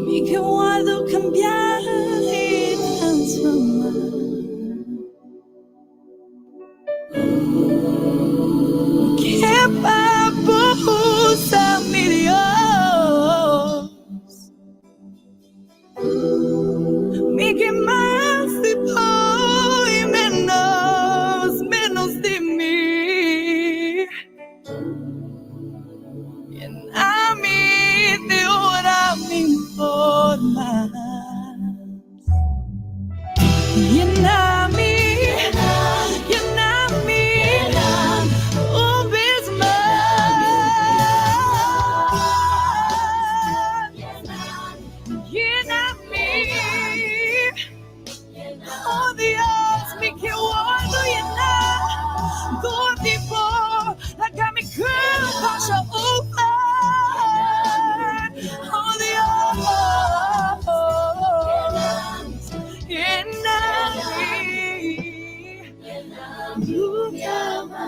Mi che guardo cambiare e transformar. Que papo usa mi Dios. Mi que más de hoy menos de mí. Llena mi de hora mi formas. Llena mi un vez más. Llena mi, oh Dios, mi que guardo llenar. Todo tipo, la que mi cuerpo se usa. Oh Dios, llena mi, tu amor.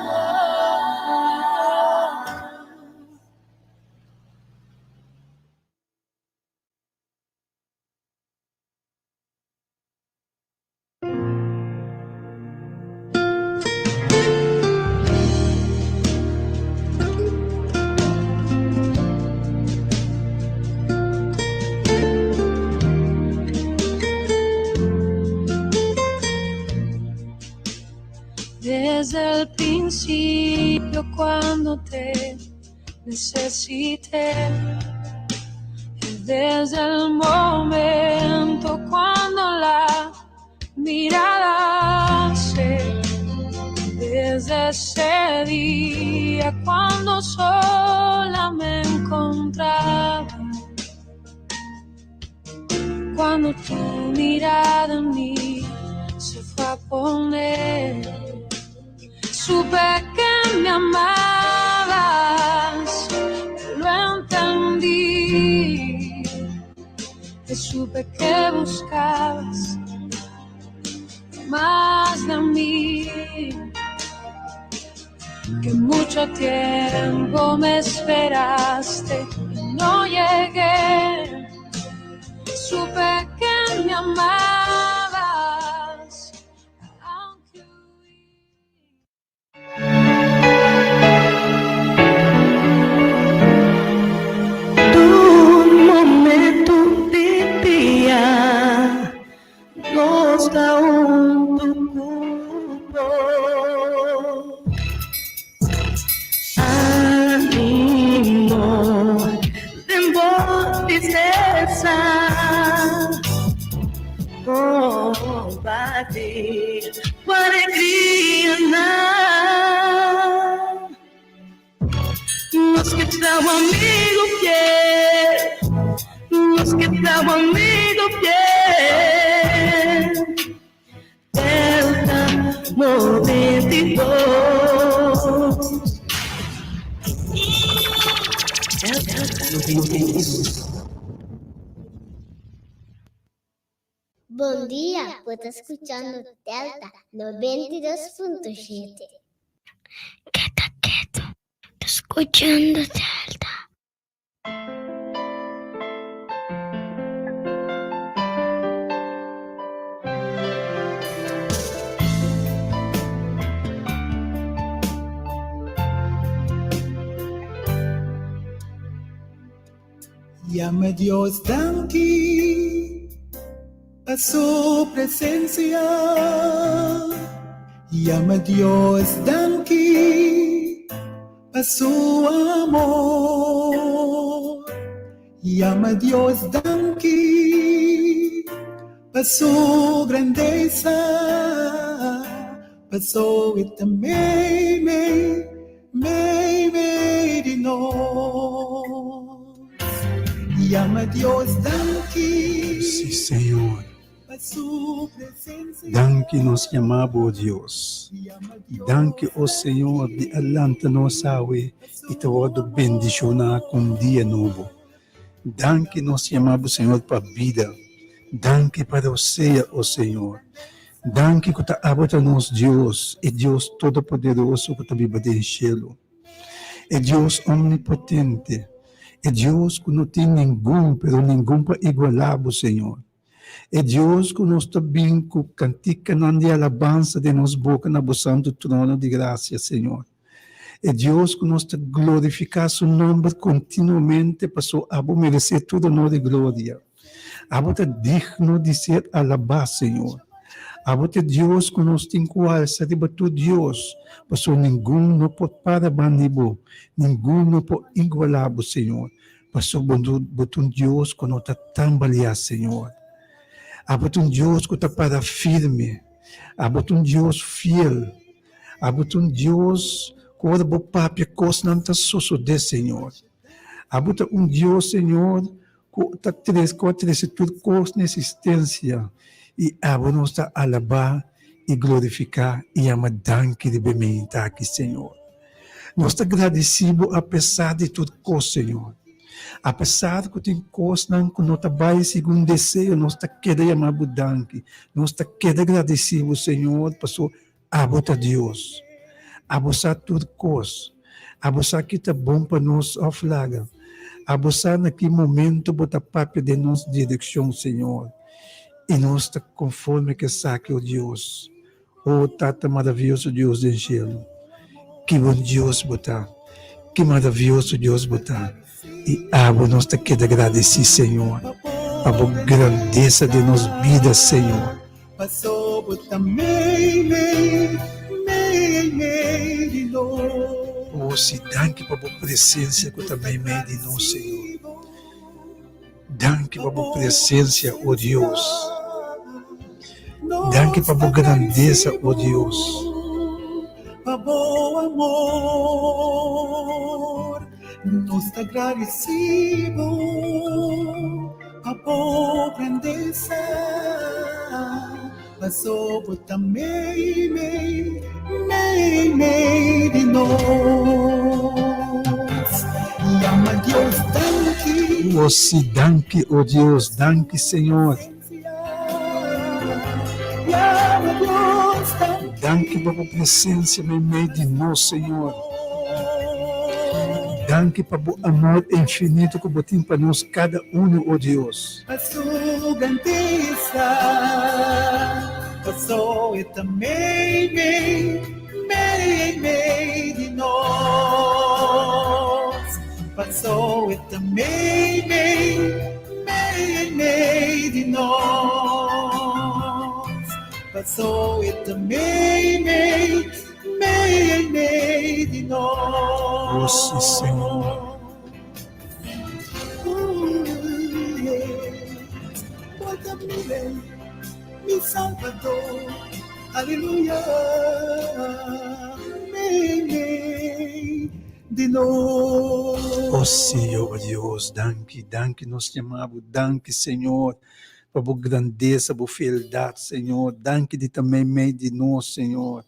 Desde el principio cuando te necesité, desde el momento cuando la mirada se, desde ese día cuando sola me encontraba, cuando tu mirada en mí se fue a poner. Supe que me amabas, lo entendí. Y supe que buscabas más de mí, que mucho tiempo me esperaste y no llegué. Supe que me amabas. taon tutubo. Ánimo, temor, tristeza, combate, com alegria não. Nos que tal amigo fiel, nos que tal amigo fiel, Delta 92. Delta 92. Bom dia, vou estar escutando Delta 92.7. Quieto, tô escutando Delta. Llama a Dios Danki a su presencia. Llama a Dios Danki a su amor. Llama a Dios Danki a su grandeza. Pasó esta me de nos. Llama a Dios Danki. Sí, Señor. Danke nos chamamos, Deus. Danke, ó Senhor, de alanta nossa awe e toda bendição com dia novo. Danke nos chamamos, Senhor, para a vida. Danke para você, ó Senhor. Danke que está aberto nos Deus, e Deus todo-poderoso que está vivo no céu. É Deus omnipotente. É Deus que não tem nenhum, pero nenhum para igualar, Senhor. É Deus que nós também cantica de alabança de nossa boca na santo trono de graça, Senhor. É Deus que nós glorificar seu nome continuamente para sua merecer toda honra e glória. Abo é digno de ser alabado, Senhor. Abo é Deus que nós tem qual sabe tu Deus, para sua nenhum não pode parar banibo, nenhum não pode igualar, Senhor. Para sua botão Deus que nós está tambalear, Senhor. Abotum Deus que está para firme, abotum Deus fiel, abotum Deus que ora bo papia cos não está suceder, Senhor. Abotum Deus, Senhor, que está três tudo cos na existência e abo nos está alabar e glorificar e amadanque de bementa aqui, Senhor. Nós está agradecido apesar de tudo cos, Senhor. Apesar que tem coisas que não trabalham segundo desejo, nós está querendo amar Budanque, nós está querendo agradecer ao Senhor, passou a botar Deus, a botar tudo coisa, a botar que está bom para nós a flaga, a botar naquele momento botar papel de nossa direção, Senhor, e nós está conforme que saque o Deus, o Tata maravilhoso Deus do céu, que bom Deus botar, que maravilhoso Deus botar. E nós te queremos agradecer, Senhor, a grandeza de nossas vidas, Senhor. Oh, se danke para a presença que também me de nós, Senhor. Danke para a presença, oh Deus. Danke para a grandeza, oh Deus. Nos está agradecido a boa grandeza, passou por também de nós. E ama Deus, danke. Oh, se danke, oh Deus, danke, Senhor. Danke para a presença no meio de nós, Senhor. Danke para o amor infinito que botem para nós cada oh Deus. A sua grandeza passou e também de nós. Passou e também de nós. passou e também de nós. Oh, sim, Senhor. Porta-me, meu Salvador, aleluia, de nós. Oh, Senhor Deus, danke, nós te amamos, danke, Senhor, por a grandeza, por fialdade, Senhor, danke de também meio de nós, Senhor.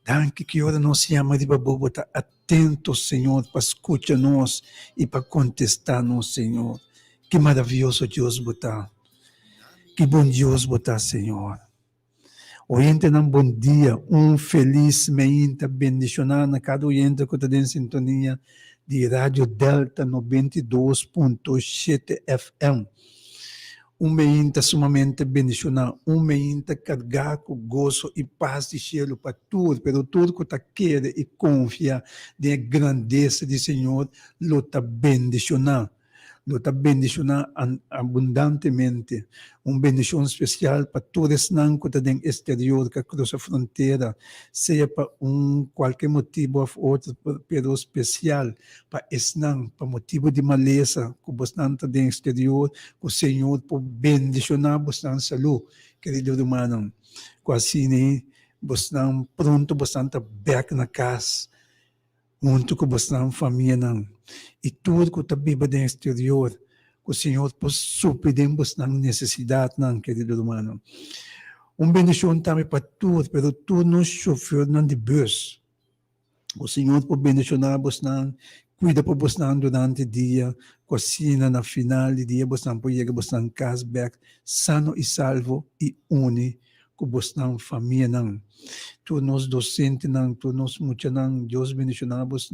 Danke que ora nós se ama de babu, estar atento, Senhor, para escutar nós e para contestar nós, Senhor. Que maravilhoso Deus botar. Que bom Deus botar, Senhor. Oyente ng bom dia, feliz meinta bendicionar na cada oyente que está em sintonia de Rádio Delta 92.7 FM. Meinta sumamente bendicionar, meinta carregar com gozo e paz de cielo para tudo, pero tudo que está quer e confia na grandeza do Senhor, lo está bendicionar. Lo está bendicionar abundantemente. Bendição especial para todos que estão no exterior, que cruzam a fronteira, seja para qualquer motivo ou outro, pero especial para esnan, para motivo de maleza, que você está no exterior, que o Senhor pode bendicionar você saúde, querido irmão. Que assim, você está pronto, você está back na casa, junto com você na família. E tudo que está vivo no exterior, que o Senhor possa suprir as necessidades, querido irmão. Bendição também para tudo, mas tudo não sofreu de bus. O Senhor pode bendicionar você, cuida para você durante o dia, cocina na final do dia, você pode chegar você em casa, sano e salvo e une com você família. Todos nós docentes, todos nós muitos, Deus bendicionar você,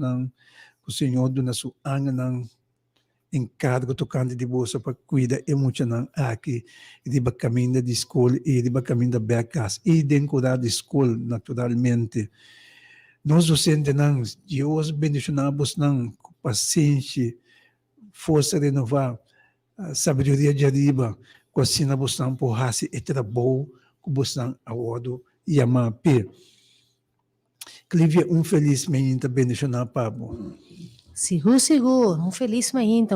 o Senhor dá sua anga encargo tocante de você para cuidar e muito aqui de caminho de escola e de caminho da casa e de encorar de escola naturalmente. Nós docentes Deus bendicionar você com paciência, força renovar, sabedoria de arriba, com assim você por raça e trabalho que você aguardo e amar pe. Clivia feliz menina bendicionar Pablo. Siguro, feliz mainta,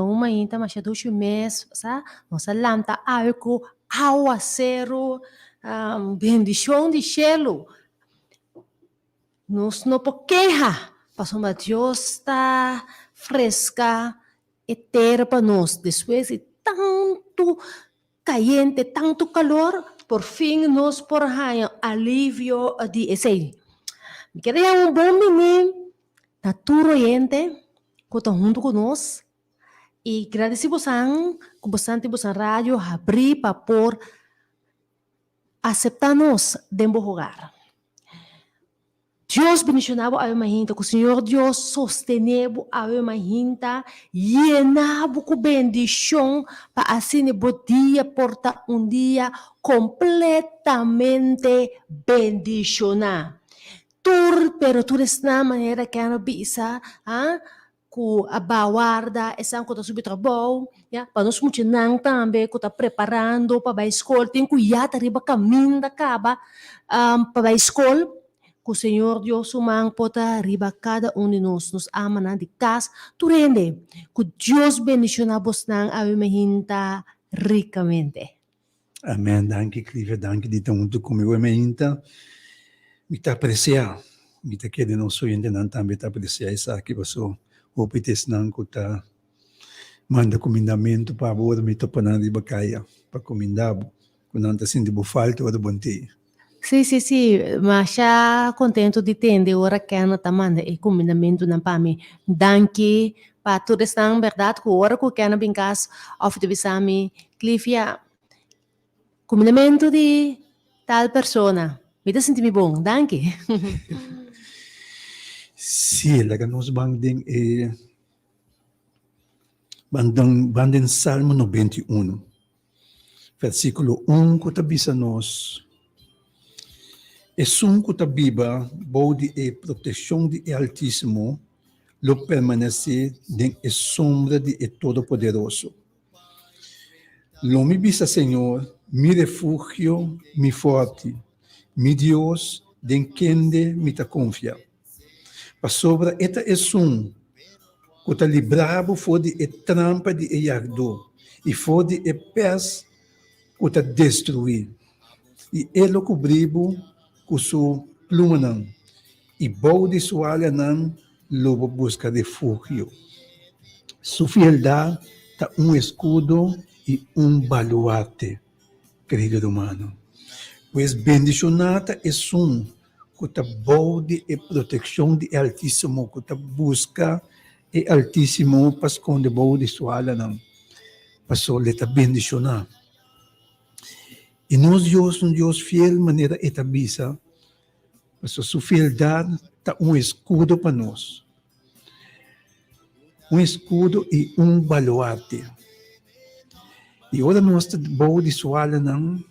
mas já 2 meses, sa? Nossa lanta, arco, aguacero, bendição de cielo. Nos não queja, passou uma diosta fresca, eterna para nós. Depois de tanto caliente, tanto calor, por fim nós por alívio de esse. Queria bom menino, naturo oriente, que está junto conosco, e agradecemos que você rádio abrir para por aceitar-nos dentro do lugar. Deus bendicionava a minha gente, que o Senhor Deus sosteneva a minha gente, llenava com bendição, para assim poder portar dia completamente bendicionado. Pero tu na maneira que ano bisa, ku abawarda, esang ko ta subi trabaho, para nós mutinang também, ku ta preparando para a escola, tem ku yata riba caminda caba, para a escola, que o Senhor Deus sumang pota riba cada de nós, nos ama na de casa, tu rende, que Deus bendicionar vos nang awimahinta ricamente. Amém, danke, Clive, danke de tanto comigo, awimahinta. Me tá apreciar, me tá querendo não sou ainda não também tá apreciar isso aqui passou o pites não que tá manda comendamento para agora me tô panando de bacaia para comendar quando não tá sentindo falta ou do bom dia. Sim, mas já contente de ter ora que ela tá manda e comendamento na pami. Danke para todos na verdade que ora que ela bem cas of de bisami Clifia comendamento de tal persona. Me dá sentir bom, danke. Sim, lá que nós bandem bandem Salmo 91, versículo 1, que tabisa nós. Que tabiba, bode e proteção de Altíssimo, lo permanecer em sombra de Todo-Poderoso. Lo me bisa, Senhor, mi refúgio, mi forte, Mi Dios, den kende mi ta confia. Pa sobra eta esum, que ta librabo fodi e trampa de e yardo, e fodi e pés que ta destruir. E elo cobribo com su pluma nan, e bol de sua alha nan, lobo busca refúgio. Su fieldade está escudo e baluarte, querido humano. Pues bendicionata é que está bode e proteção de Altíssimo, que está busca e Altíssimo para esconder bode sua alha nan. Passou ele está bendicionar. E nós Deus, um Deus fiel, maneira etabisa, passou sua fieldade está escudo para nós. Escudo e baluarte. E ora nós estamos de suala ng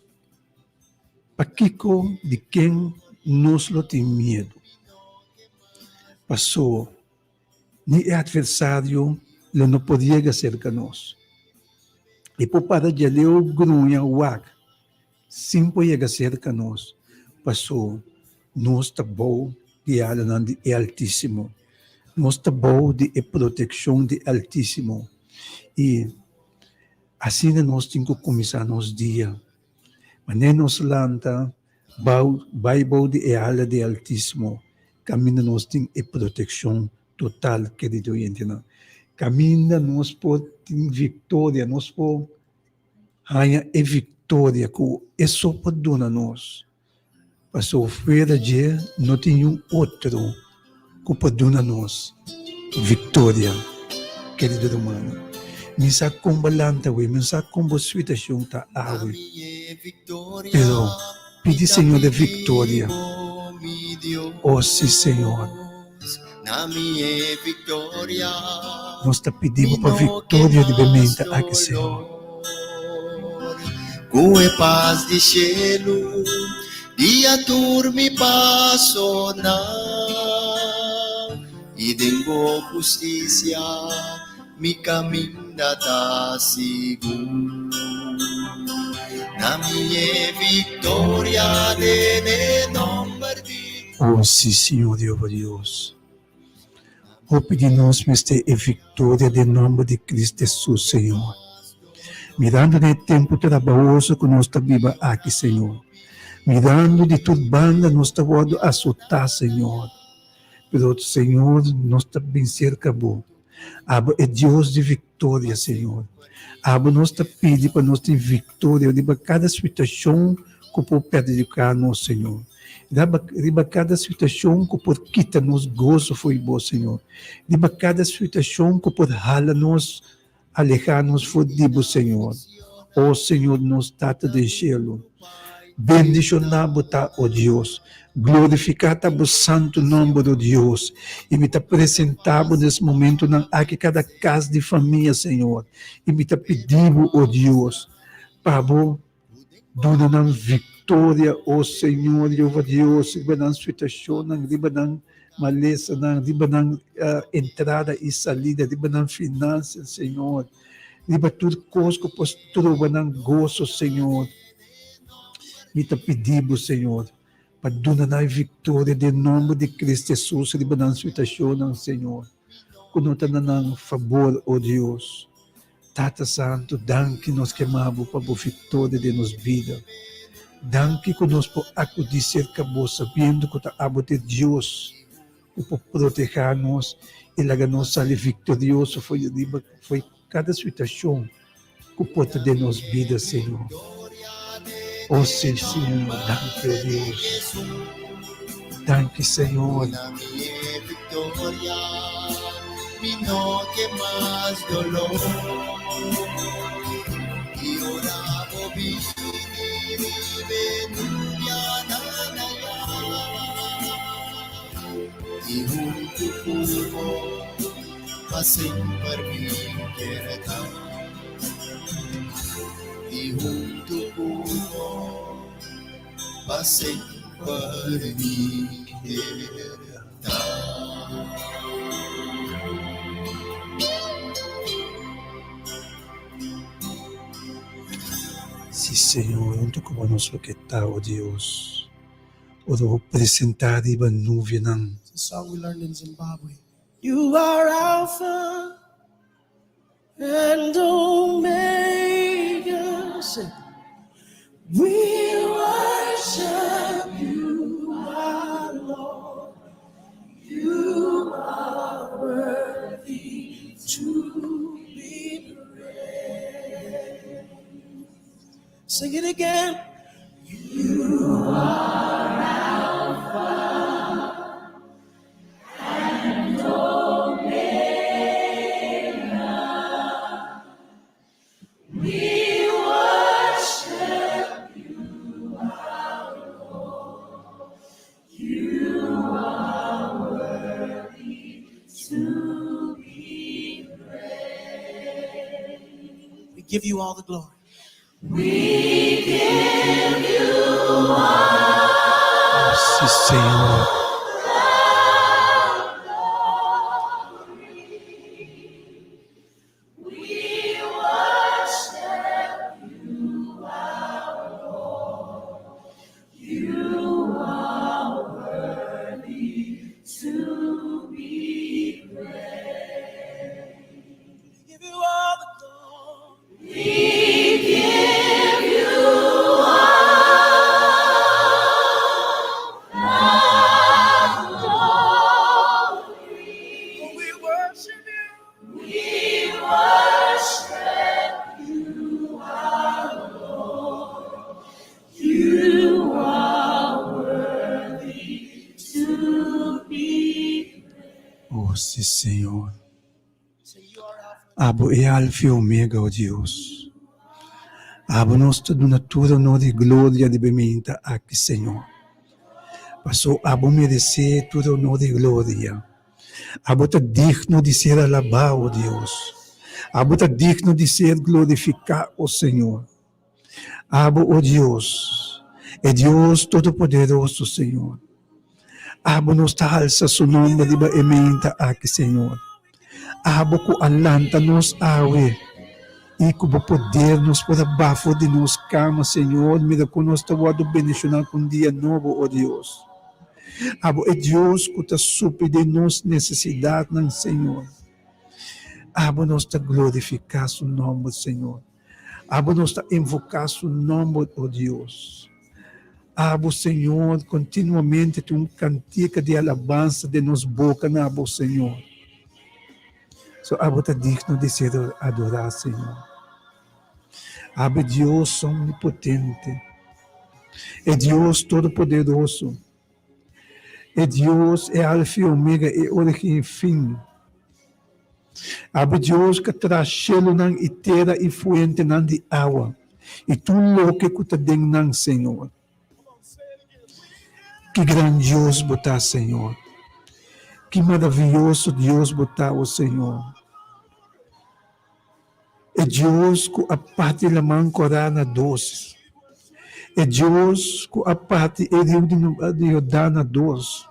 pakiko de quem nos lo tem medo. Passou, ni adversário lo não podia acerca nós. E por para de leu grunha wak, sim podia acerca nós. Passou, nós estamos de ala de Altíssimo. Nós estamos de proteção de Altíssimo. E assim nós temos que começar nos dias. Mas nem nos lanta, vai de ala de Altíssimo. Caminha nós tem proteção total, querido entendeu? Caminha nós por ter vitória, nós por ganhar a vitória que isso pode dar nós. Passou fora de não tem outro que pode dar nós vitória, querido humano. Minsa kumbalanta we, minsa kumbo situação ta awe. Pero pedi Senhor de vitória. Oh sim, Senhor. Nós te pedimos para vitória de bementa aqui, Senhor. Com a paz de cielo, dia turmi passo na, e dengo justiça, mi caminha tá seguro. Na minha vitória, de nome de Oh sim, Senhor Deus. Oh pedimos este a vitória de nome de Cristo Jesus, Senhor. Mirando no tempo trabalhoso que nós estamos vivendo aqui, Senhor. Mirando de toda banda, nós estamos a assustar, Senhor. Pero, Senhor, nós estamos bem cerca, bom. Aba é Deus de vitória, Senhor. Aba nós te pede para nós ter vitória de cada situação que por perjudicar nós, Senhor. De cada situação que por quitar nos gozo foi bom, Senhor. De cada situação que por rala nos alejar nos fodido, Senhor. Oh, Senhor, nos tata de cielo. Bendicionamos, ó Deus. Glorificado o santo nome de Deus. E me apresentamos nesse momento aqui cada casa de família, Senhor. E me pedimos, ó Deus, para dar vitória, ó Senhor, ó Deus, riba ng situação, riba ng maleza, riba ng entrada e salida, riba ng finanças, Senhor. Riba tudo coisa que postura ng gozo, Senhor. Me pedimos, Senhor, para dar a vitória de nome de Cristo Jesus, riba ng situação, Senhor. Kuno tanan favor, ó Deus. Tata Santo, danke nos queimamos para a vitória de nos vida. Danke que nós podemos acudir cerca de vós, sabendo que a abo de Deus, que pode proteger-nos e lagar-nos sair vitorioso foi cada situação que pode ter nos vida, Senhor. Oh, sim, Senhor, danke, ó Deus. Danke, Senhor. na minha vitória, me no que mais dolor. E oravo vini venuia nanaya, e junto cubo, passei por mim quereta. E junto cubo, passei por mim quereta. Sim, Senhor, junto conosco que está, ó Deus. o apresentar iba nuvem ng It's a song we learned in Zimbabwe. You are Alpha and Omega. Sing. We worship you, our Lord. You are worthy to be praised. Sing it again. We give you all the glory. Si Senhor. We give you all the glory. We worship you. Oh, si Senhor. Say you are Alpha. Abo é Alfa e Omega, ó Deus. Abo nós tudo natura no de glória de bementa aqui, Senhor. Passou abo merecer tudo no de glória. Abo tá digno de ser alabado, ó Deus. Abo tá digno de ser glorificado, ó Senhor. Abo, ó Deus, é Deus Todo-Poderoso, Senhor. Abo nos tá alça su nome de bementa aqui, Senhor. Abo ko alanta nos awe. E como poder nos por abaixo de nos cama, Senhor, mira com nós tawado bendicionar com dia novo, ó Deus. Abo é Deus que está supre de nos necessidade, não, Senhor. Abo nós está glorificar seu nome, Senhor. Abo nós está invocar seu nome, ó Deus. Abo, Senhor, continuamente tem cantiga de alabança de nos boca, abo, Senhor. So, abo está digno de ser adorado, Senhor. Abo é Deus omnipotente. É Deus todo-poderoso. É Deus, é Alfa e Omega, é origem e fim. Abo Deus que traz chelo nang itera e fuente nang de água. E tu louco que te den nang, Senhor. Que grandioso botar, Senhor. Que maravilhoso Deus botar, o Senhor. É Deus que a parte da mão corana doce. É Deus que a parte de Jordana doce.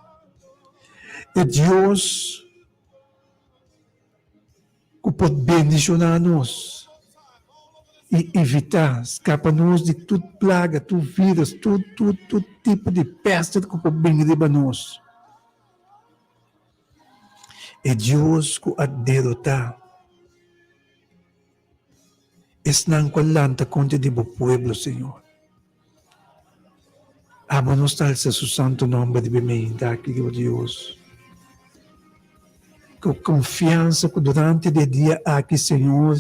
É Deus que pode bendicionar-nos e evitar, escapar-nos de toda plaga, todo vírus, todo tipo de peste que pode vir para nós. É Deus que a derrotar. Es nang kwalanta contra de bo pueblo, Senhor. Amo-nos tal sa su santo nome de bemenda aqui, ó Deus. Com confiança que durante o dia aqui, Senhor,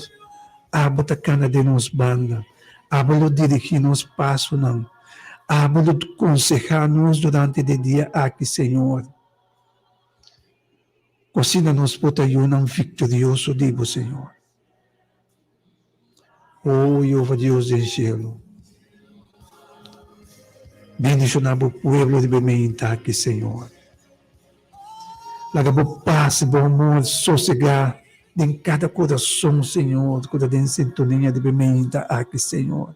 amo ta cana de nos banda, amo dirigir nos passo não, amo aconselhar-nos durante o dia aqui, Senhor. Cosina nos potayunan victorioso, digo, Senhor. Oh, Jeová Deus do cielo. Bendicionado o pueblo de bementa aqui, Senhor. Laga bo paz, bo amor, sossegar em cada coração, Senhor, que está em sintonia de bementa aqui, Senhor.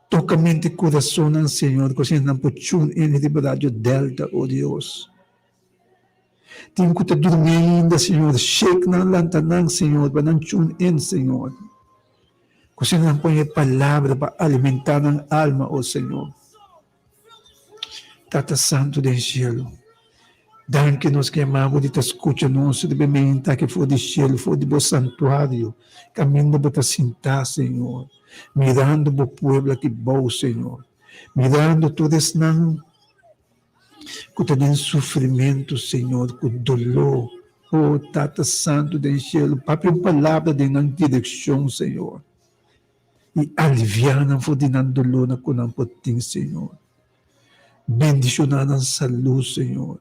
Toca mente e coração, Senhor, que você não pode em liberdade delta, oh Deus. Tenho que estar dormindo, Senhor, shake na lantanang, Senhor, para não tune in, Senhor. Kasi não põe palavra para alimentar ang alma, oh Senhor. Tata Santo del cielo, danke nos que amamos de te escucha nosso, de bementa que for de cielo, for de bo santuário, caminho para te sentar, Senhor, mirando o pueblo que bom, Senhor, mirando todos não que tem sofrimento, Senhor, com dolor, oh, Tata Santo del cielo, papi palavra de não direção, Senhor, e aliviar for de não dolor na kunang puting, Senhor. Bendicionar a saúde, Senhor.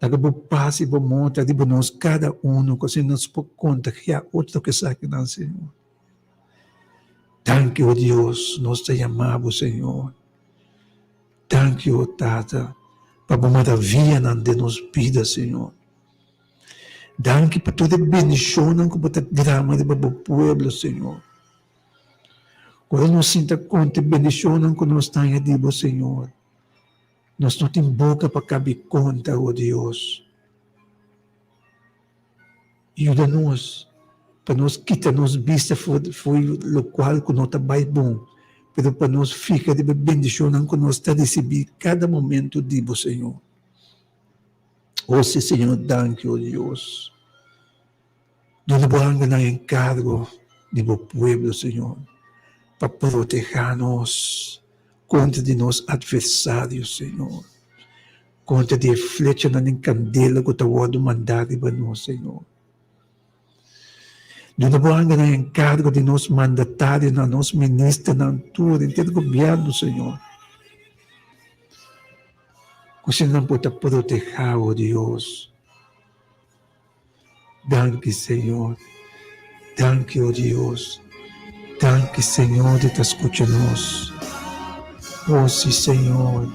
Nagabupasi po mo, tadi po nos cada kasi nos po contagiar outro que sa akin, Senhor. Thank you, Deus, nos te amamos, Senhor. Thank you, Tata, para maravilha de nos vida, Senhor. Thank you por toda a bendição que você grama de babo pueblo, Senhor. Quando nos sinta conta bendição que nos tenha dibo, Senhor. Nós não temos boca para caber conta, oh Deus. Ajuda-nos, para nós quitar-nos vista foi o qual que não está bem bom, mas para nós ficar de bendição que nós está recebendo cada momento de Deus, Senhor. Oh, sim, Senhor, thank you, oh Deus. Nós vamos na encargo de meu povo, Senhor, para proteger-nos contra de nossos adversários, Senhor. Contra de flecha na candela que o Tawado mandado para nós, Senhor. Nós vamos na encargo de nossos mandatários, na nossa ministra, na altura, em todo o governo, Senhor. Que você não pode proteger, oh Deus. Danke, Senhor. Danke, oh Deus. Danke, Senhor, de te escutar-nos. Oh, sim, Senhor.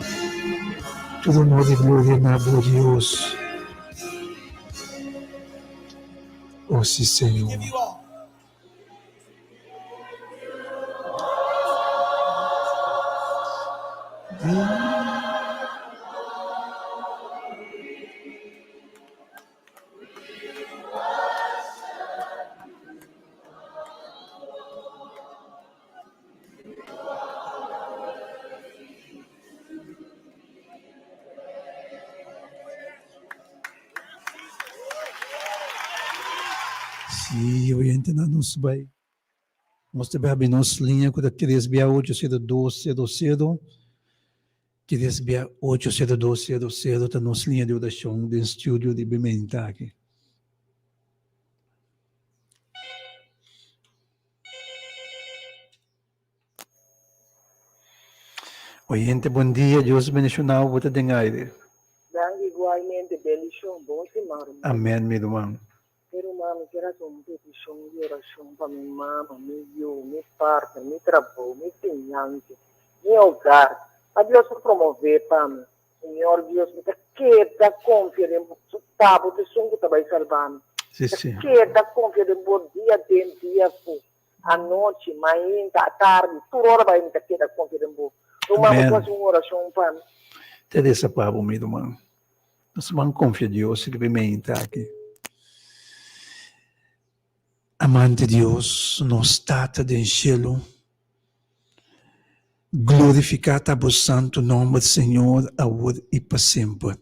Todo honor e glória na boa Deus. Oh, sim, Senhor. Sim, oyente na nos vai. Nós também abrimos linha com a 368-0200. 368-0200 está nossa linha de oração do estúdio de Bimenta aqui. Oyente, bom dia. Deus bendicional. Você tem aire. Dangue igualmente, bendição, bom semana. Amém, meu irmão. Pero mami, quero um petição de oração para minha mama, meu parto, meu trabalho, meu finanças, meu hogar. A Deus promover para mim. Senhor Deus, me queda confiança em tábua de som que vai salvar-me. Sim. Queda confiança em bom dia, à noite, manhã, à tarde, toda hora vai me queda confiança em bom. Eu mamo quase uma oração para mim. Teresa Pablo, meu irmão. Nós vamos confiar em Deus, que Bimenta aqui. Amante Deus, nos Tata del cielo, glorificado a vos santo nome, Senhor, agora e para sempre.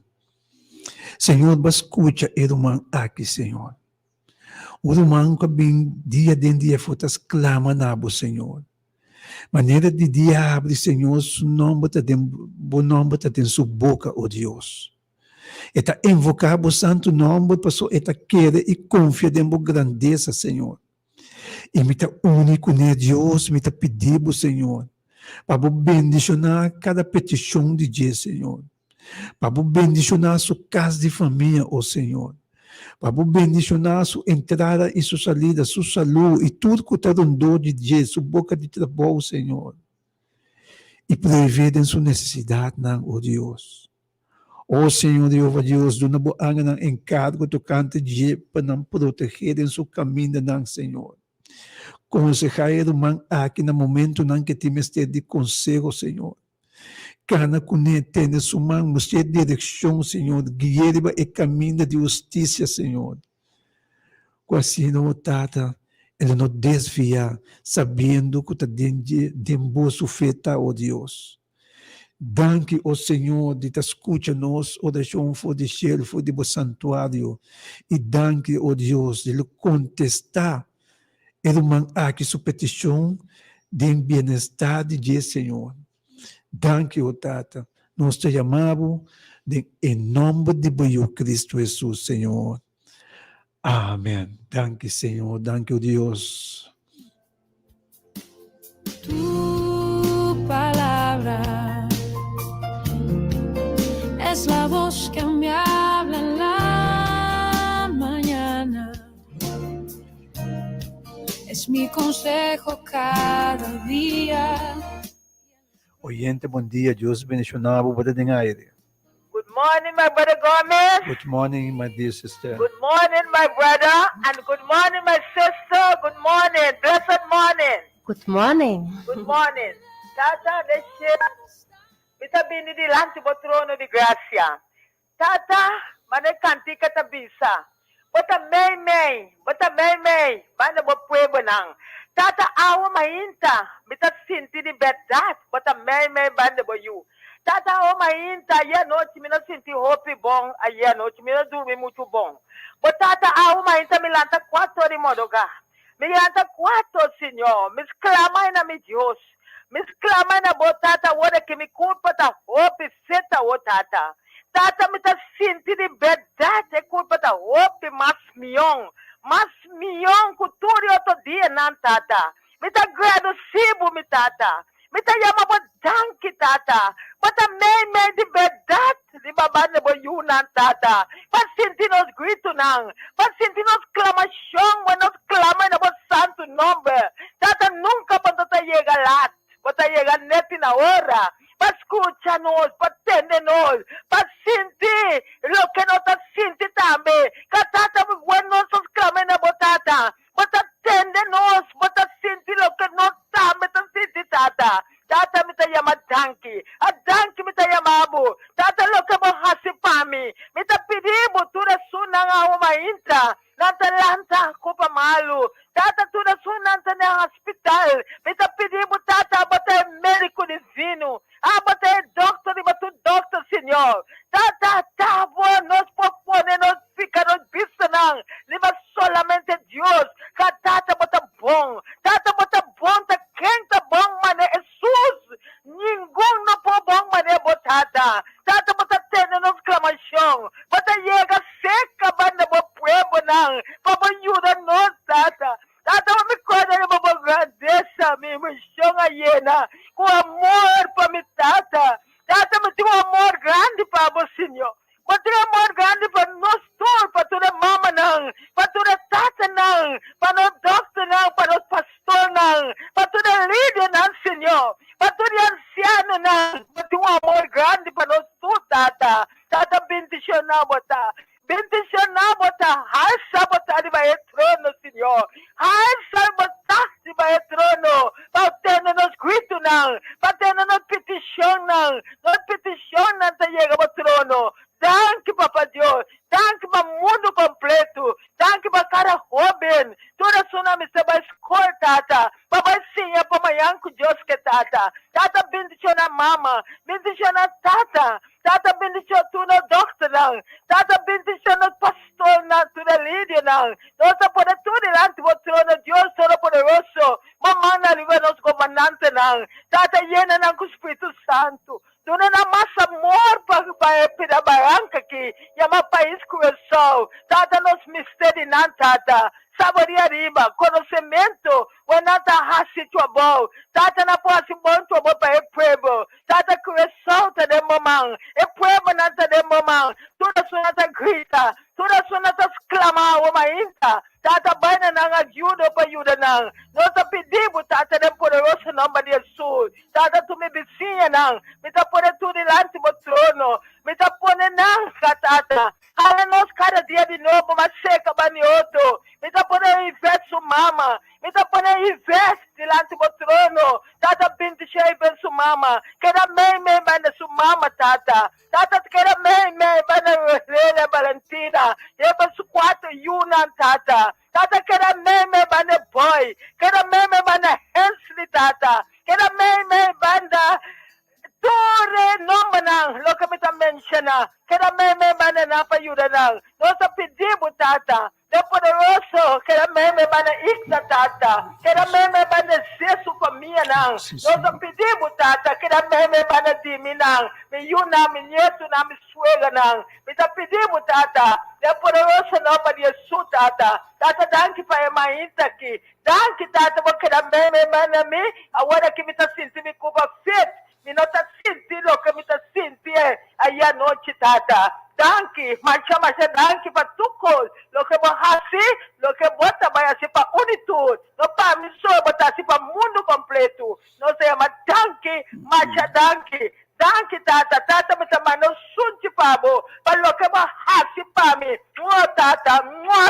Senhor, escuta o irmão aqui, Senhor. O irmão que bem dia de dia fotas clama na vos, Senhor. Maneira de dia abre, Senhor, o nome está em sua boca, ó Deus. Eta invocar o santo nome, passou eta querer e confia em sua grandeza, Senhor. E me está único, né, Deus, me está pedindo, Senhor, para bendicionar cada petição de Deus, Senhor. Para bendicionar sua casa de família, ó Senhor. Para bendicionar sua entrada e sua saída, sua saúde e tudo que está rondou de Deus, sua boca de trabalho, Senhor. E prever em sua necessidade, não, ó Deus. Ó Senhor Deus, do nabo ang encargo tocante de para não proteger em seu caminho, não, Senhor. Consejar o man aqui no momento não que temos de conselho, Senhor. Cana conecte em sua mão, mostre direção, Senhor, guia e caminho de justiça, Senhor. Quase não, Tata, ele não desvia, sabendo que está de boa sufeta, ó Deus. Danke, ó Senhor, de te escucha nós, oração for de cielo, for de santuário. E danke, ó Deus, de contestar irmão aqui sua petição de bem-estar de Deus, Senhor. Danke, ó Tata. Nós te chamamos em nome de Cristo Jesus, Senhor. Amém. Danke, Senhor. Danke, ó Deus. Tu palabra es la voz que me habla en la mañana, es mi consejo cada día. Oyente, bom dia. Deus bendicionado. Bom dia. Good morning, my brother Gomez. Good morning, my dear sister. Good morning, my brother. And good morning, my sister. Good morning. Blessed morning. Good morning. Good morning. Tata, Mita bini di lanti bo trono di grazia. Tata, mane kanti kata bisa. Bota mei. Banda bo puebo nang. Tata, awa mainta. Mita sinti di bedat. Bota mei, banda bo you. Tata, awa mainta. Aia noite, mina sinti hope bom. Aia noite, mina dormi muito bom. Bota tata, awa mainta, milanta 4 ore modoga. Milanta 4, Senhor. Me exclama na mi Deus. Me exclama na botata, ora que me culpa da hope, seta o tata. Tata, me tá sentindo verdade, é culpa da hope, mas milhão, cultura outro dia, não, tata. Me tá agradecido, me tata. Me tá chamando danke, tata. Bota mei de verdade, de babane bo you, não, tata. Para sentir nos gritos, não. Para sentir nos clamação, nos clama na bo santo nome. Tata, nunca quando tá chega lá. Bota chegar nete na hora, para escutar-nos, para atender-nos, para sentir o que nós sentimos também. Que tata, quando nós clamamos na botata, bota atender-nos, bota sentir o que nós também sentimos, tata. Tata, me chama danke. A danke me chama abu. Tata, o que eu faço para mim? Me tá pedindo, tu resuna uma intra. Nanta lanta, culpa malu. Tata, tu resuna na hospital. Me tá pedindo, tata, bota médico divino. Bota doctor, bota doctor, senhor. Tata, tá bom, nós podemos ficar nos vistos, não. Lima solamente Deus. Que tata, bota bom. Tata, bota bom, tá quem tá bom, mané, Jesus. Ninguém não pode bom, mané, botata. Tata, bota tendo nos clamação. Bota chega seca, banda, bo pueblo, não. Para ajudar nós, tata. Tata, me conta, eu vou agradecer a mim, me chama hiena. Com amor para mim, tata. Tata, me tem amor grande para você, Senhor. Me tem amor grande para nós todos, para toda mama, não. Para toda tata, não. Para o doctor, não. Para o pastor, não. Para toda líder, não, Senhor. Para todo anciano, não. Me tem amor grande para nós todos, tata. Tata, bendicionar, botar. Bendicionar, botar. Raça, botar, de vai trono, Senhor. Raça, botar, de vai trono. Para ter nos gritos, não. Para ter nos petição, não. Nos petição, não, te chega ao trono. Danke, Papa Deus. Danke para o mundo completo. Danke para cada jovem. Toda sua nome se vai escolher, tata. Papai, sim, é para amanhã com Deus que tata. Tata, bendiciona a mama. Bendiciona a tata. Tata, bendiciona tudo o doctor, não. Tata, bendiciona o pastor, não. Tudo a líder, não. Nossa, por tudo delante do trono, Deus Todo-Poderoso. Mamãe, na língua, nosso comandante, não. Tata, llena, não, com o Espírito Santo. Tu não é mais amor para a baranka aqui. E é um país começou. Tata, nos mistérios, não, tata. Saboria riba, conhecimento, o nata hasi tua bom. Tata na posse bom tua bom para o povo. Tata começou tá de momão. O povo nata de momão. Toda sua nata grita, toda sua nata exclama o mainta. Tata baina não ajuda para ajuda não. Nós pedimos tata de poderoso nome de Jesus. Tata tu me vizinha não. Me tá pondo tudo delante do trono. Me tá pondo não, tata. Ala nós cada dia de novo, mas seca banioto. Me tá pondo investe sua mama. Me tá pondo investe delante do trono. Tata bendice sua mama. Quero mei banda sua mama, tata. Tata quero mei banda Helena Valentina. Eu penso 4 Yunan, tata. Tata quero mei banda boy. Quero mei banda Hensley, tata. Quero mei banda Torre na. Kaya meme mana na payuda na. Nós pedimos, Tata. Deus poderoso, que era meme mana iksa, Tata. Que era meme mana zesu família na. Nós pedimos, Tata, que era meme mana dimi na. Me yuna, me nieto na, me suegra na. Me tá pedimos, Tata. Deus poderoso não para Jesus, Tata. Tata, danke para a mãe aqui. Danke, Tata, porque era meme mana me. Agora que me tá sentindo me culpa feito. Me não tá sentindo o que me tá sentindo aí à noite, Tata. Danke, mas danke para tudo. Lo que vou fazer, lo que vou trabalhar assim para unitude. Não para mim só, botar assim para o mundo completo. Não se chama danke, mas danke. Danke, Tata. Tata me chama no sunti pabo. Para lo que vou fazer para mim.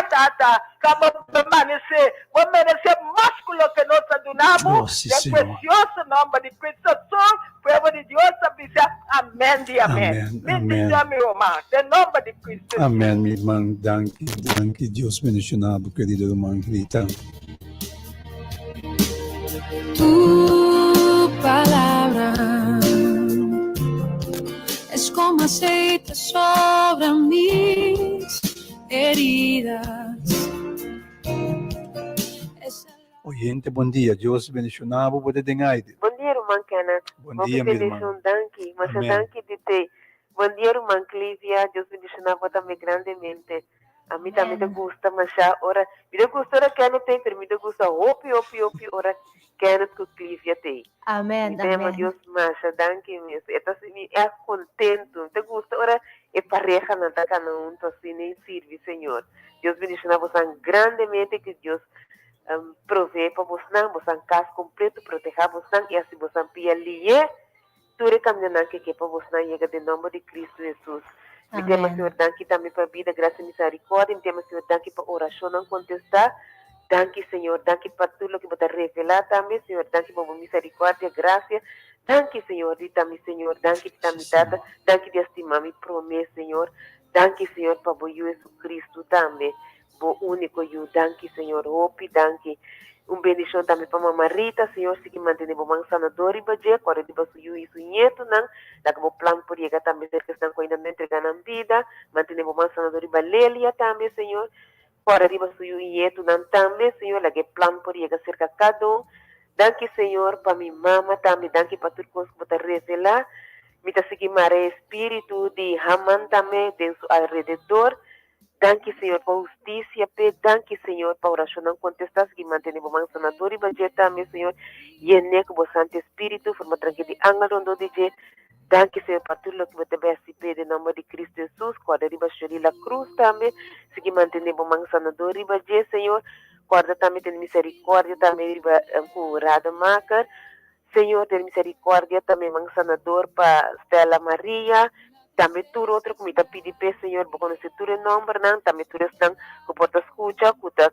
Tata. Como permanecer másculo que nós adunamos. Nossa, É precioso nome de Cristo. Prueba de Deus, avisa. Amém de amém. Amém. Irmã. Em nome de Cristo. Amém, minha irmã. Danke. Deus bendicionado, querida irmã Rita. Tu palabra es como aceite sobre mis heridas. Oyente, bom dia. Deus bendicionado, pode dengar. Bom dia, irmã Kenneth. Bom dia, minha irmã. Danke, mas Amém. danke de te. Bom dia, irmã Clívia. Deus bendicionava também grandemente. A mim também me gusta, mas já, ora, me gusta ora Kenneth tem, pero me gusta hopi, ora Kenneth com Clívia tem. Amen, Tema amen. Deus, mas danke mesmo. Então, me é contento. Te gusta, ora, é pareja, não está cada um, assim, nem serve, Senhor. Deus bendicionava grandemente, que Deus provee para você, você casa completo, proteger você, e assim você pia lié, tudo caminhando que para você chega de nome de Cristo Jesus. Me tema, Senhor, danke também para a vida, graça e misericórdia, me tema, Senhor, danke para a oração não contestar, danke, Senhor, danke para tudo que você revelar também, Senhor, danke para a misericórdia, graça, danke, Senhor, e também, Senhor, danke também, Tata, danke de estimar minha promessa, Senhor, danke, Senhor, para o Jesus Cristo também. O único eu danke, Senhor, hope, danke. Bendição também para a mamãe Rita, Senhor, se que mantém o bom sanador e badia, agora de baixo eu isso nieto, não, dá como plano por chegar também ser que estão ainda entregando a vida, mantém o bom sanador e balélia também, Senhor, agora de baixo eu nieto, não também, Senhor, dá que plano por chegar cerca de cada um, danke, Senhor, para minha mama também, danke para tudo que você revelar, me tá seguindo o espírito de Haman também, de seu alrededor. Danke, Senhor, para justiça, danke, Senhor, para oração não contestar, que mantém o bom sanador e badia também, Senhor, e é neco o Santo Espírito, forma tranquila de angalo de dizer, danke, Senhor, para tudo que você vai receber em nome de Cristo Jesus, quando arriba a la cruz também, se que mantém o bom sanador e badia, Senhor, quando também tem misericórdia, também arriba curado macar, Senhor, tem misericórdia, também bom sanador para Stella Maria, também tudo outro que me está pedindo, Senhor, porque não se tudo nome, não, também tudo estão, que pode escutar, que está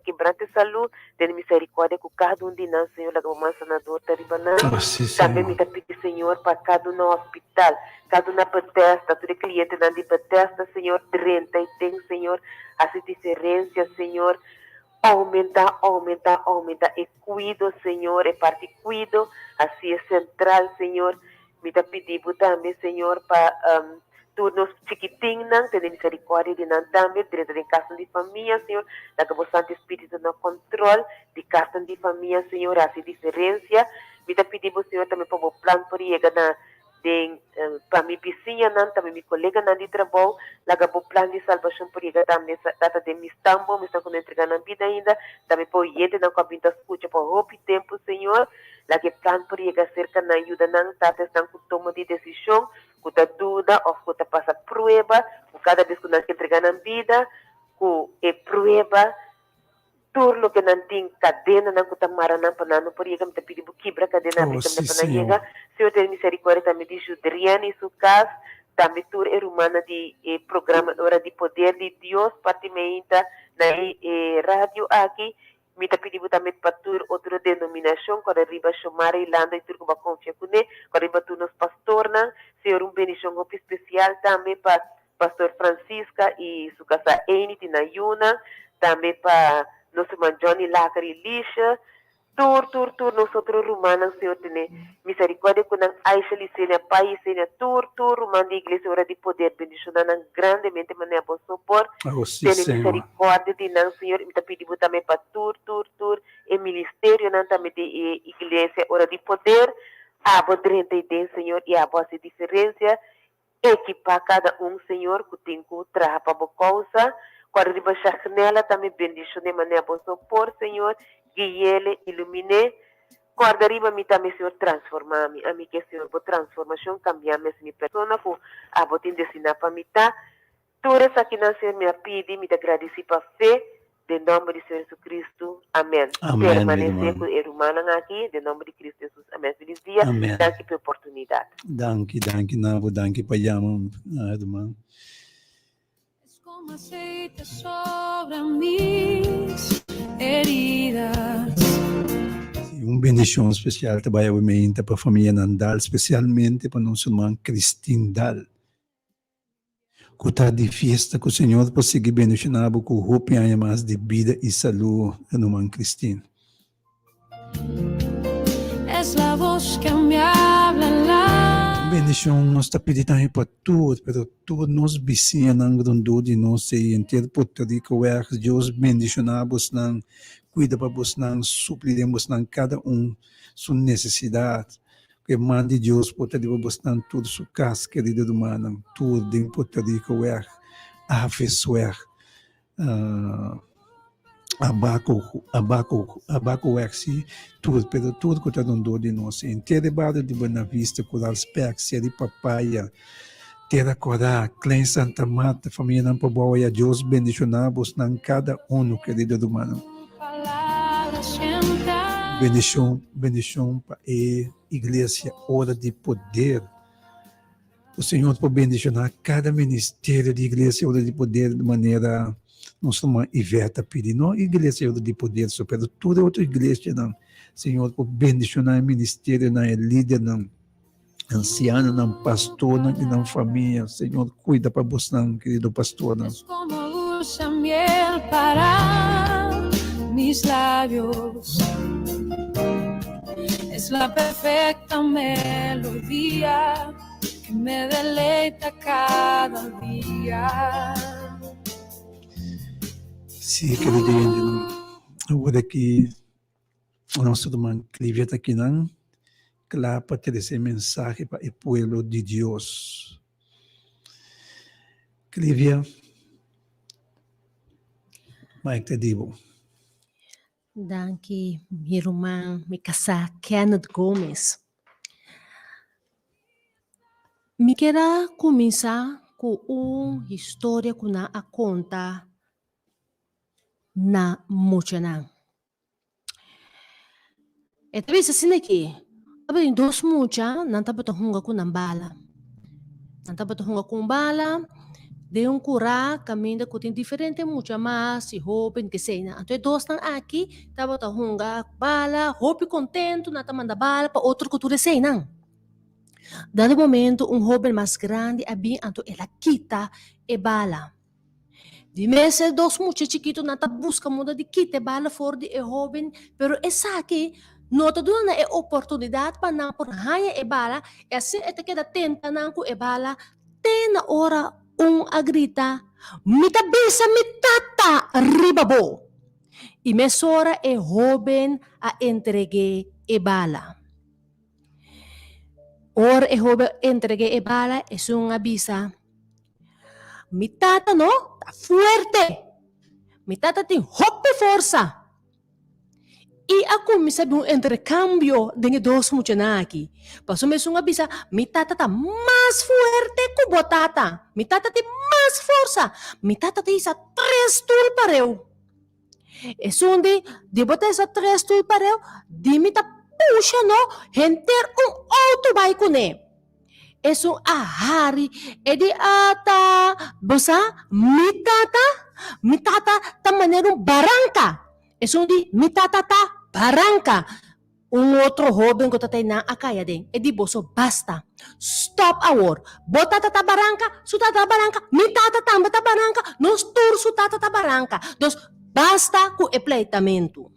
quebrante saúde, tem misericórdia com cada um de nós, Senhor, que o mais sanador está ribanando. Também me está pedindo, Senhor, para cada um no hospital, cada um na Bethesda, todo cliente na de Bethesda, Senhor, 30 e tem, Senhor, essa diferença, Senhor, aumenta, e cuido, Senhor, e parte cuido, assim é central, Senhor, me está pedindo também, Senhor, para turnos chiquitinhos, ter misericórdia de nós também, direito de casa de família, Senhor, da que o Santo Espírito no controle de casa de família, Senhor, essa diferença. Me está pedindo, Senhor, também para o plano por chegar para minha vizinha, também minha colega de trabalho, lá que o plano de salvação por chegar também, data de me estão entregando na vida ainda, também para o gente não cabinda escuta para o tempo, Senhor, lá que plano por chegar cerca na ajuda, não estão com toma de decisão, com a dúvida, ou com a passa prueba, com cada vez que nós entregamos na vida, com a prueba, tudo que não tem cadena, não que tamara não para não por chegar, me pedindo quebra cadena, me também para chegar, Senhor tem misericórdia também de Judriana e seu caso, também tu é humana de programa Hora de Poder de Deus, partimenta na rádio aqui, me está pedindo também para tu outra denominação, quando arriba chamar e landa e tudo que confia com ele, quando arriba tu nos pastor, Senhor, bendição especial também para pastor Francisca e sua casa Enid na Yuna, também para nosso irmão Johnny Lacari Lixa, nosotros romanos, Señor, tiene misericordia con Aisha Licenia, país, tur, romano de iglesia, hora de poder, bendicionando grandemente, manera por sopor, Oh, sim, tiene Senhor. misericordia de nós, Señor, y me pedimos también para tur, el ministerio, también de iglesia, hora de poder, abo 30 Señor, y abo hace diferencia, equipar cada Senhor, que tem que trabalhar para a causa, quando de baixar nela também bendição de maneira por sopor, Senhor, guie-le, ilumine, quando arriba me também, Senhor, transformar-me, a mim que, Senhor, por transformação, cambiar-me, minha persona, que a botin destinar para mim, tá? Tudo isso aqui, Senhor, me pedi, me agradeci para fé, de nome de Senhor Jesus Cristo, amém. Amém, Permanecer irmão. com o irmão aqui, de nome de Cristo Jesus, amém. Feliz dia, Amém. danke pela oportunidade. Danke, Nabo, danke, Payamam, irmão. Es como aceite sobre mis heridas. Bendição especial também para a família Nandal, especialmente para nosso irmão Cristindal. Que está de festa com o Senhor para seguir bendicionado com o hope e mais de vida e saúde no irmão Cristina. Es la voz que me habla en la... Bendição nós está pedindo para tudo, mas todos nós vizinhos não grandou de nós e inteiro Porto Rico, Deus bendicionamos, cuida para vos, supriremos cada sua necessidade. Que mande Deus Porto Rico, vos tudo sua casa, querida do mano, tudo em Porto Rico, afeiçoar. Abaco sim, tudo que está dando de nós. Inteiro barra de Boa Vista, Coral Spex, de Papaya, Terra Corá, Clem Santa Marta, família Nampaboia, Deus bendicionamos cada querido do mano. Bendição para a igreja, hora de poder. O Senhor pode bendicionar cada ministério de igreja, hora de poder, de maneira, não somos Iveta pedir, não igreja, hora de poder, só para toda outra igreja, não. Senhor pode bendicionar o ministério, não é líder, não. Anciano, não pastor, não família. Senhor, cuida para você, não, querido pastor, não. Es como usa miel para mis labios. Es la perfecta melodía que me deleita cada día. Sim, querido, agora que o nosso irmão Clivia está aqui, não? Claro, para ter esse mensagem para o povo de Deus. Clivia, Mike te digo. Danke, minha irmã, me casar, Kenneth Gomes. Me quero começar com uma história que na a conta na Mochanan. E talvez assim aqui, abem dois mucha, não tá para hunga com bala. Não tá para hunga com bala. De cura, caminho que tem diferente mucha mais, se hopen que sei, né? Então, dois estão aqui, tava tá hunga bala, hope contento, nata manda bala para outro que tu sei, não? Dado momento, jovem mais grande, abi, então ela quita e bala. De meses, dois mucha chiquito, nata busca muda de quita e bala fora de jovem, pero essa aqui, nota doon na oportunidade para não por hanya e bala, e assim ete queda tenta não com e bala, tena ora a grita, mitabisa mitata ribabo. E mesora e joven a entregue e bala. Ora e joven entregue e bala es un avisa. Mitata no, ta fuerte. Mitata tem hoppe força. E ako misabi um intercambio de dois muchanaki. Paso me sunga bisa, mitata ta mais fuerte que botata. Mitata tem mais força. Mitata tem isa 3 tul pareu. E sundi, de botar essa 3 tul pareu, di mita puxa no, henter auto vai kune. E sun ahari, e di ata, bosa, mitata ta maneiro baranka. E sundi, mitata ta baranka. Outro jovem que tatay na akaya din. E di boso, basta. Stop a war. Bota tata baranka, sutata baranka, mitata tamba ta baranka, nos tur sutata ta baranka. Dos, basta ku epleitamento.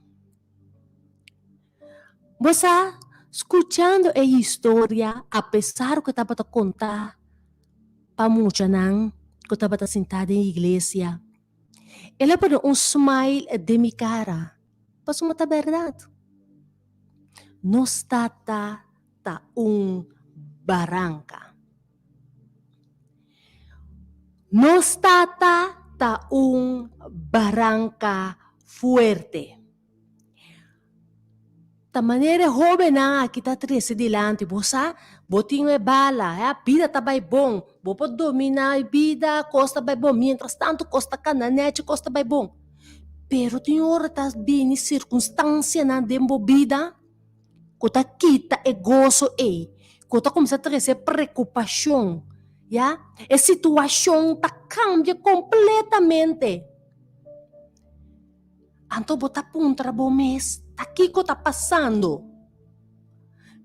Você escutando a história, apesar que estava a contar para muita não, que estava sentada em igreja, ela pôs smile de minha cara. Mas uma verdade. Nós tá baranka. Nós tá baranka fuerte. Da maneira jovem na kita trece dilante, bosa, botinho é bala, a vida tá bem bom, bo pode dominar a vida, costa bem bom, mientras tanto costa cananete, costa bem bom. Pero tem hora tá bem circunstância na vida, kota kita é gozo kota começa a trazer preocupação, ya? A situação tá cambia completamente. Anto bota puntra bo mês, aqui que tá passando.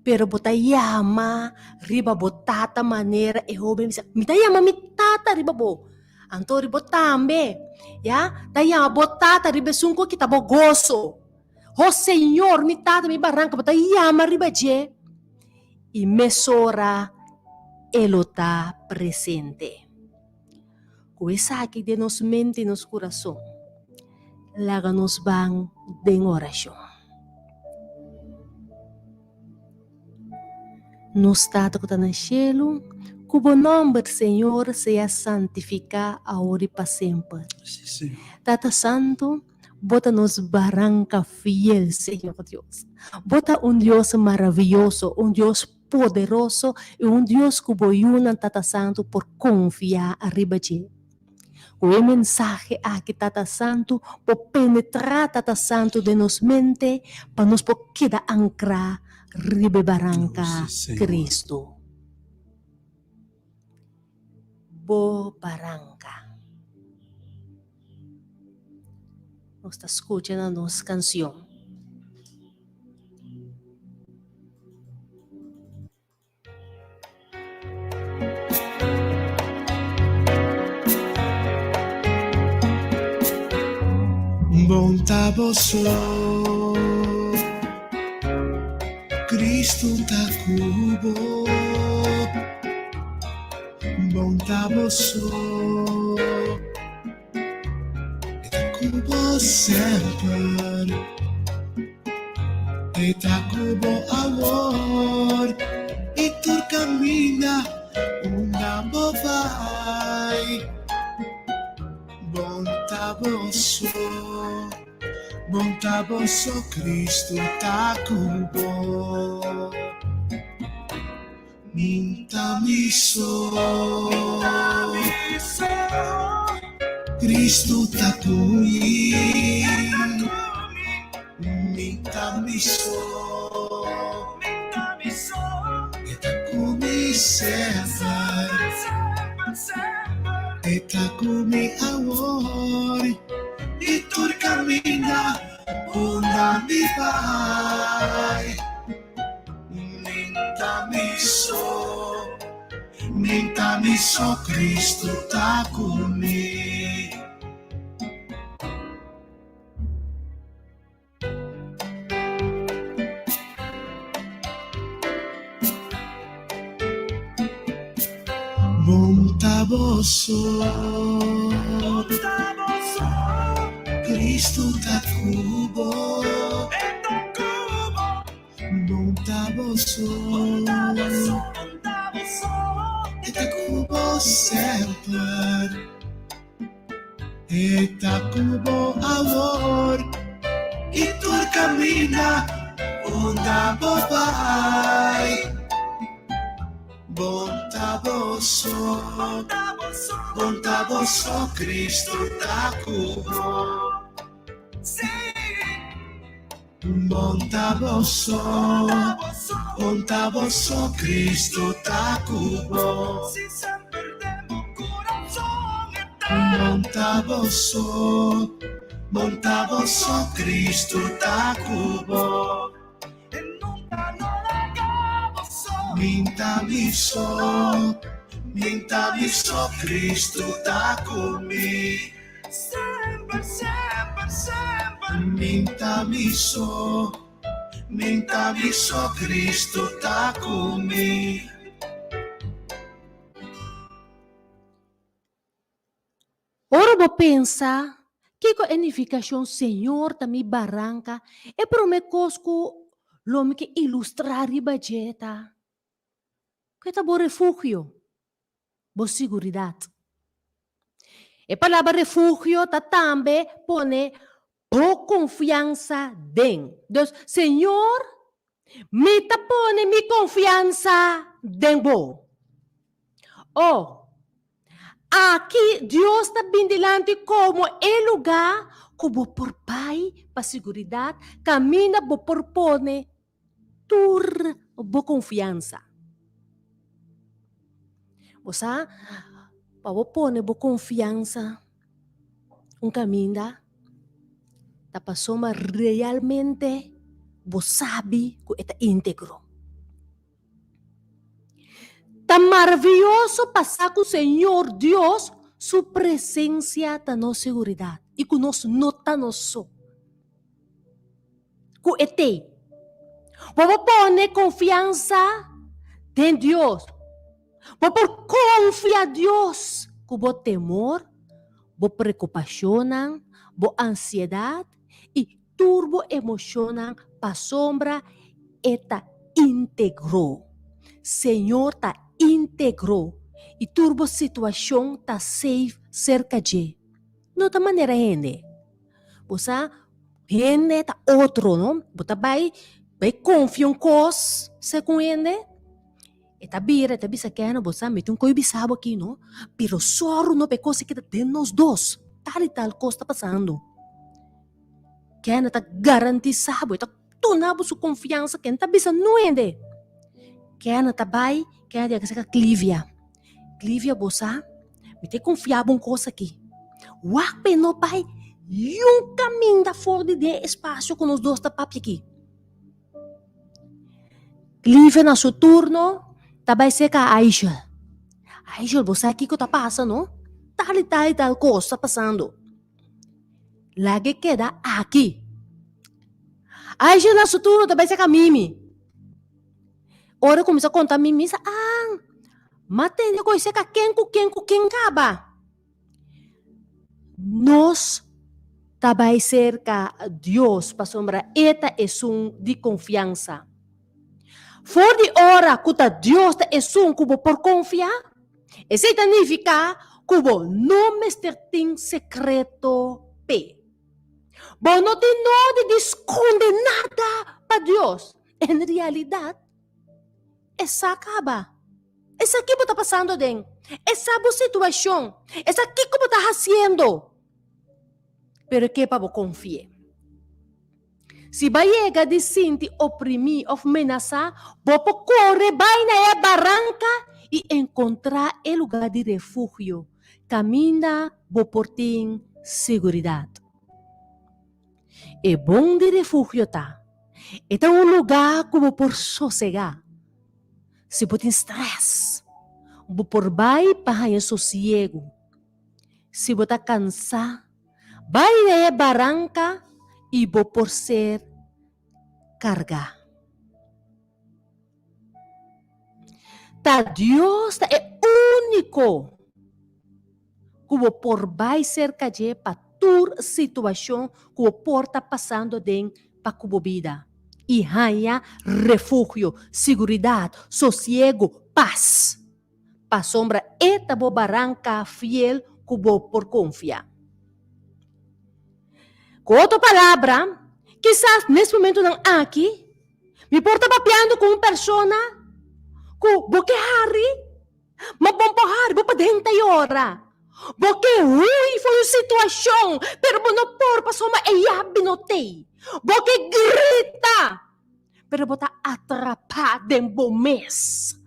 Pero bota yama, riba botata maneira e hobe me tá yama mi tata riba bo. Anto riba tambe, ya? Tá yama botata riba sunko kita bo gozo. O Senhor, mi tata mi baranka bota yama riba je. E mesora ele tá presente. Coisa aqui de nos mente e nos coração. Laga-nos bang de oração. No estado que está no cielo, que o nome do Senhor seja santificado agora e para sempre. Sim, sim. Tata Santo, bota-nos baranca fiel, Senhor Deus. Bota Deus maravilhoso, Deus poderoso e Deus que boiuna, Tata Santo, por confiar arriba de. O mensaje aqui, Tata Santo, por penetrar, Tata Santo, de nos mente, para nos por quedar ancrar, ribe baranca, Cristo. Bo baranca. Nos está escuchando a nossa canção. Bonta boso, Cristo ta cubo. Bonta boso, ta cubo sempre. Ta cubo amor, e tu cammina una vai. Bonta boso, Cristo ta cubo. Minta miso, Cristo ta cumi. Minta miso, e ta cumi sempre. E ta cumi amor, e tu cammina una mi vai. Minta miso, Cristo ta cumi. Bonta boso, Cristo ta cubo. Bonta boso, e ta cubo sempre. E ta cubo amor, e tu cammina onda vai. Bonta boso, Cristo ta cubo. Bonta boso, Cristo ta cubo. Bonta boso, Cristo ta cubo. Minta miso, Cristo ta cumi. Minta miso, Minta viso Cristo tá comigo. Ora vou pensar que a edificação Senhor também baranka é para me cosco lome que ilustrar e bajeta. Que tá bo refúgio, bo seguridade. E palavra refúgio tá também pone bo confiança den. Deus, Senhor, me tá pone mi confiança den bo. Oh, aqui Deus está bem delante como é lugar que vou por pai para segurança, caminha vou por pone tur bo confiança. Você para vou pone bo confiança caminho tá passou mas realmente vos sabe que é íntegro. Tá maravilhoso passar com o Senhor Deus, sua presença tá nossa segurança e que nós nota nosso. Que é te. Vamos pôr confiança em Deus. Vamos confiar em Deus. Com o temor, a preocupação, a ansiedade e turbo emocional para sombra eta íntegro. Senhor tá íntegro e turbo situação tá safe cerca de. Não tá maneira ainda. Você ainda tá outro, não? Você vai confiar em coisas, segundo ainda. E tá bisa que não você mete coi bisabo aqui, não? Pero só não é coisa que tá dentro nós dois. Tal coisa tá passando. Que não tá garantizado, tá tornando sua confiança que não tá bisa não ainda. Que não tá vai, que não tá que Clívia. Clívia, você me tem confiado em coisa aqui. Uape no pai, caminho da fora de espaço com os dois da papi aqui. Clívia, na seu turno, tá vai ser com a Aisha. Aisha, você aqui que tá passando, tal coisa tá passando. Lagi queda aqui. Aisha, na seu turno, tá vai ser com a Mimi. Ora começa a contar a Mimi, matei coisa com quem acaba. Nós vai ser com Deus para sombra. Eta é de confiança. For de hora que Deus é que por confiar, isso significa que não me tem secreto P. Bom, não tem nada de esconder nada para Deus. Em realidade, essa acaba. Essa aqui está passando dentro. Essa é a situação. Essa aqui como está fazendo. Pero que para confiar. Se vai chegar de sentir oprimir ou ameaçar, vou correr vai na baranka e encontrar o lugar de refúgio. Caminha, vou por ter segurança. É bom de refúgio, tá? É um lugar que vou por sossegar. Se você tem estresse, vou por vai para ganhar sossego. Se você está cansado, vai na baranka e vou por ser carga. Tá Deus é único que vou por vai ser caje para toda situação que o porta passando dentro para a vida. E ganha refúgio, segurança, sossego, paz. Para sombra eta bo baranka fiel que vou por confiar. Com outra palavra, quizás nesse momento não aqui, me porta papiando com uma pessoa que vou que hari, mas bom para hari, vou para dentro e ora. Vou que foi uma situação, pero não por passou uma notei. Vou que grita, pero vou estar atrapado em bom mês.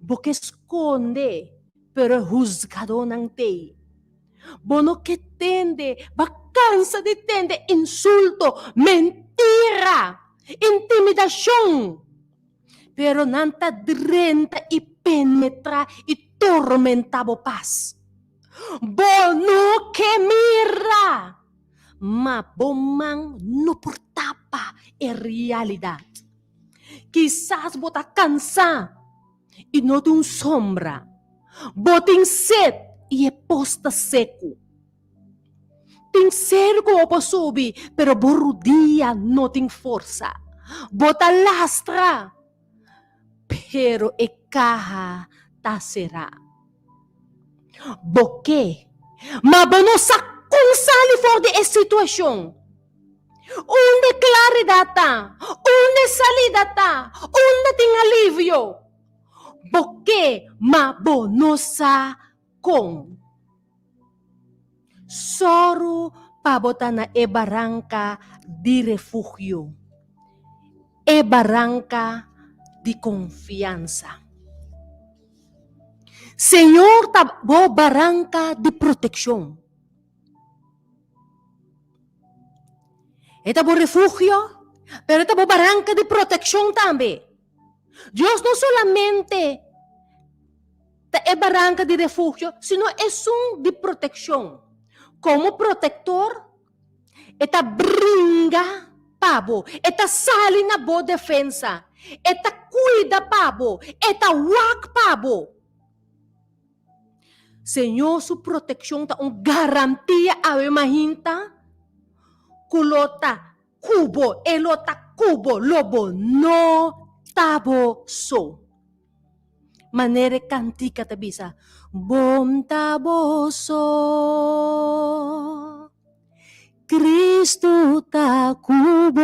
Vou que esconde, pero juzgado não tem. Bono que tende, cansa de tende insulto, mentira, intimidação. Pero nanta drenta e penetra e tormenta bo paz. Bono que mira, mabomang no portapa e realidad. Quizás bota cansa e no tem sombra. Botem set e é posta seco. Tem cerco o posubi, pero borrudia no tem força. Bota lastra, pero e caja ta será. Boque, mabono sa consali for de e situação. Onde claridade tá, onde salida tá, onde tem alívio. Boque, mabono sa com. Soro pabota na e baranka di refugio. E baranka di confianza. Senhor tabo baranka di proteção. E tabo refugio, pero tabo baranka di proteção também. Deus não solamente é baranka de refugio, sino é de proteção. Como protetor, eta bringa pabo, eta sali na boa defensa, eta cuida pabo, eta wak pabo. Senhor, sua proteção tá garantia a mahinta, kulota kubo, elota kubo, lobo no tabo so. Manere cantica tabisa, bom taboso, Cristo ta kubo,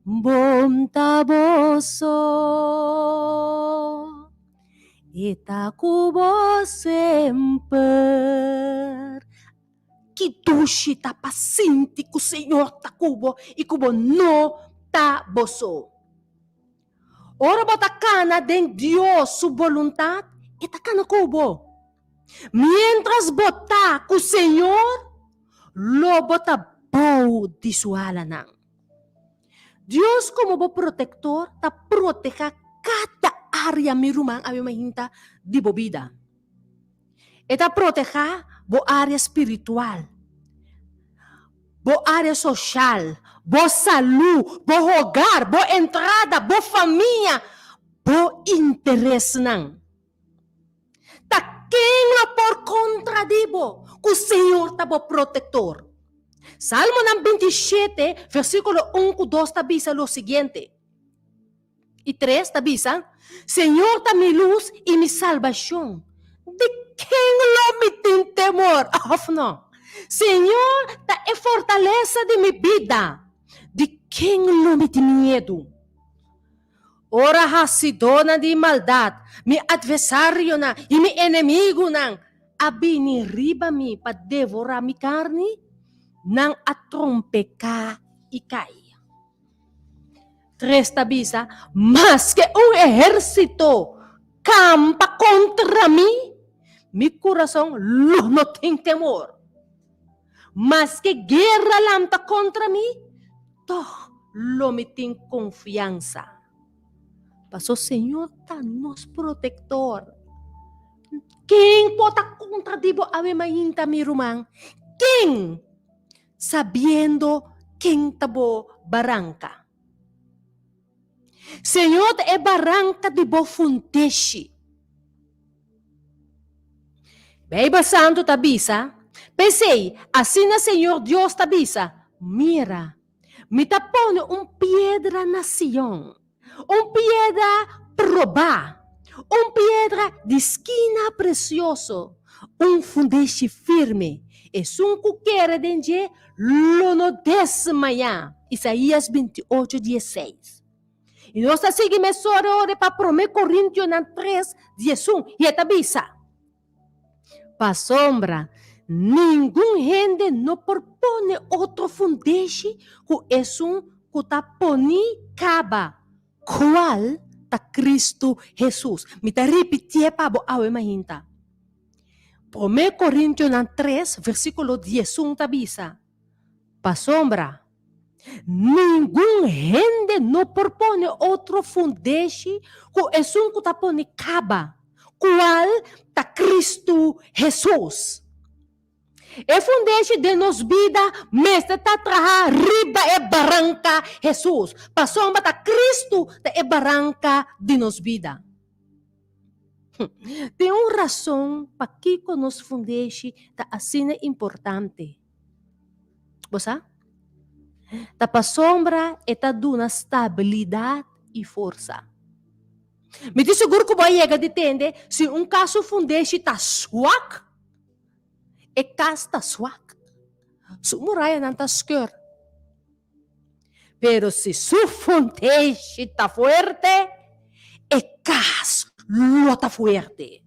bom taboso, ita kubo sempre. Kitushi ta pasinti ku Senhor ta kubo, e kubo no taboso. Ora bota cana den Dios su voluntad, eta cana kubo. Mientras bota ku Senhor, lo bota bau di su alanan. Dios como bo protector, ta proteja cada área mi rumang abi mahinta di bo vida. Eta proteja bo área espiritual, bo área social, bo salud, bo hogar, bo entrada, bo família, bo interesse nang. Ta quem la por contradibo, que o Senhor ta bo protector. Salmo 27, versículo 1 e 2 tabisa lo siguiente. E 3 tabisa, Senhor ta mi luz e mi salvação. De quem lo me tem temor? No. Senhor, ta é fortaleza de minha vida. De quem não me tem medo? Ora hasidona de maldade, mi adversário na e mi inimigo nang abini riba mi para devorar mi carne, nang atrompeca e cai. 3 tabisa, mas que exército campa contra mim, mi coração não tem temor. Mas que guerra lamta contra mim, toh lo me tem confiança. Paso Senhor tá nos protector. Quem pode contra dibo ave mainta mi rumang? Quem? Sabiendo quem tabo baranka. Senhor é baranka de bo fundeshi. Beiba santo tabisa, pensei, assim na Senhor Deus tabisa, mira, me tapone piedra na Sião, piedra probá, piedra de esquina precioso, fundeche firme, e cuqueira denge, lo no desmaiar. Isaías 28:16. E nós seguimos ora para 1 Coríntios 3:11, e tabisa. Pa sombra, nenhum gente não propõe outro fundeche que é que tá poni caba, qual tá Cristo Jesus. Me tá repetir para bo awe mahinta. 1 Coríntios 3, versículo 11 tabisa. Pa sombra, nenhum gente não propõe outro fundeche que é que tá poni caba, qual tá Cristo Jesus. E fundeixe de nos vida, mestre ta traha riba e baranka Jesus. Pasomba ta Cristo ta e baranka de nos vida. Tem uma razão para que nos fundeixe ta assim é importante. Bosa? Ta pasombra e ta duna stabilidade e força. Me diz seguro que vai chegar de entender se um caso fundeixe ta swak, e casa ta swak. Sumuraya não ta skör. Pero si su fundeixe está fuerte, e casa lo está fuerte.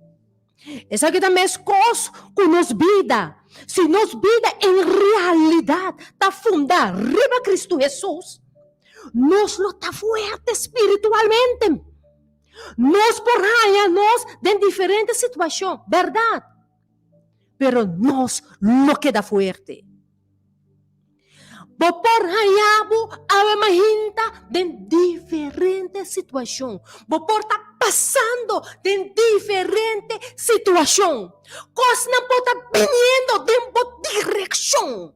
Essa aqui também é coisa que nos vida. Se nos vida em realidade está fundada riba Cristo Jesus, nos lo está fuerte espiritualmente. Nos porraia nós em diferentes situações, verdade? Pero nos lo queda fuerte. Bopor hayabo awe mahinta den diferente situação. Bopor tá passando den diferente situação. Cos não pode vindo den bo direção.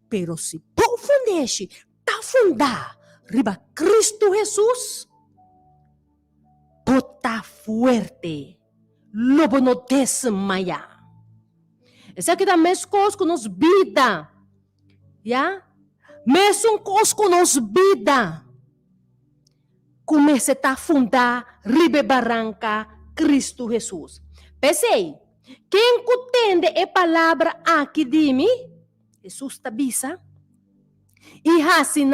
Pero se po fundeixe tá fundar riba Cristo Jesus, bota fuerte. Lobo no desmaia. Essa aqui da mesma coisa que nos vida. Ya? Mesmo coisa que nos vida. Comece a fundar ribe baranka Cristo Jesus. Pensei, quem entende a palavra aqui de mim? Jesus tabisa. E assim,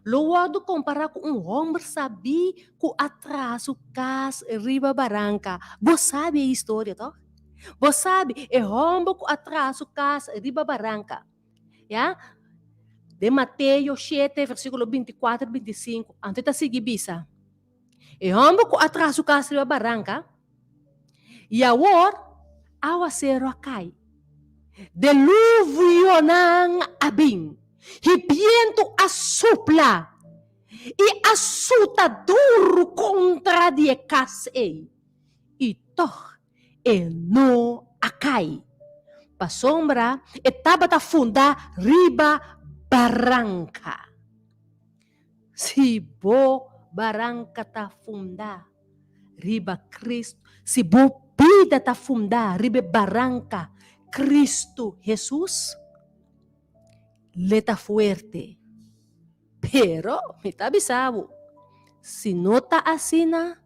logo comparar com homem sabe que atraso cas riba baranka. Você sabe a história, tá? Você sabe, é homem que atraso cas riba baranka. Ya? De Mateus 7, versículo 24 e 25. Antes de seguir bisa. E homem que atraso cas riba baranka. E agora, aguacero cai. Deluvio ng abing. Hibiento asopla. E assutador contra de casei. Ito e no acai. Pasombra etaba ta funda riba baranka. Si bo baranka ta funda riba Cristo. Si bo vida ta funda riba baranka Cristo Jesus. Leta fuerte. Pero, me tabisabo, si no ta asina,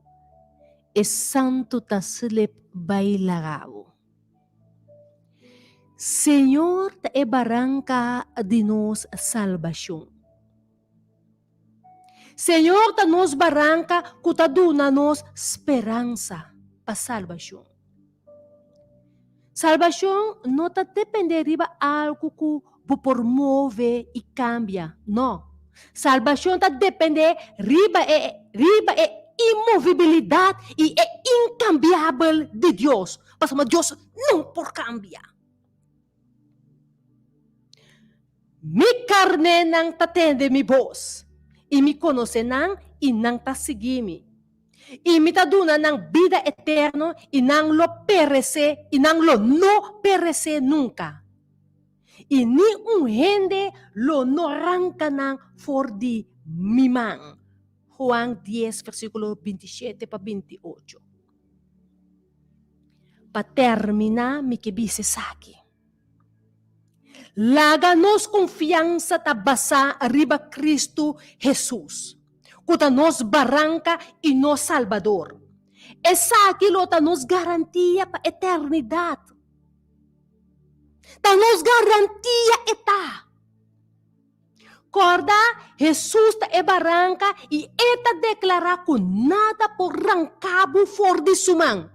es santo ta slip bailagabo. Senhor ta e baranka de nos salvação. Senhor ta nos baranka kuta duna nos esperança pa salvação. Salvação não ta dependeriba algo que promove e cambia, não. Salvação está depender riba e imovibilidade e é incambiável de Deus. Mas Deus não por cambiar. Mi carne não tatende mi voz. E me conhece não e não ta seguir-me. E me ta duna ng vida eterna e não lo perece e não lo no perece nunca. E ni gente lo no arranca ng for di mimang. Juan 10, versículo 27 pa 28. Pa terminar, mi kibise saki. Laga nos confiança ta basa arriba Cristo Jesus. Kuta nos baranka e nos Salvador. Esa aquilo ta nos garantia pa eternidade. Ta nos garantia eta. Corda, Jesus ta e baranka e eta declara que nada por rancabo for de sumang.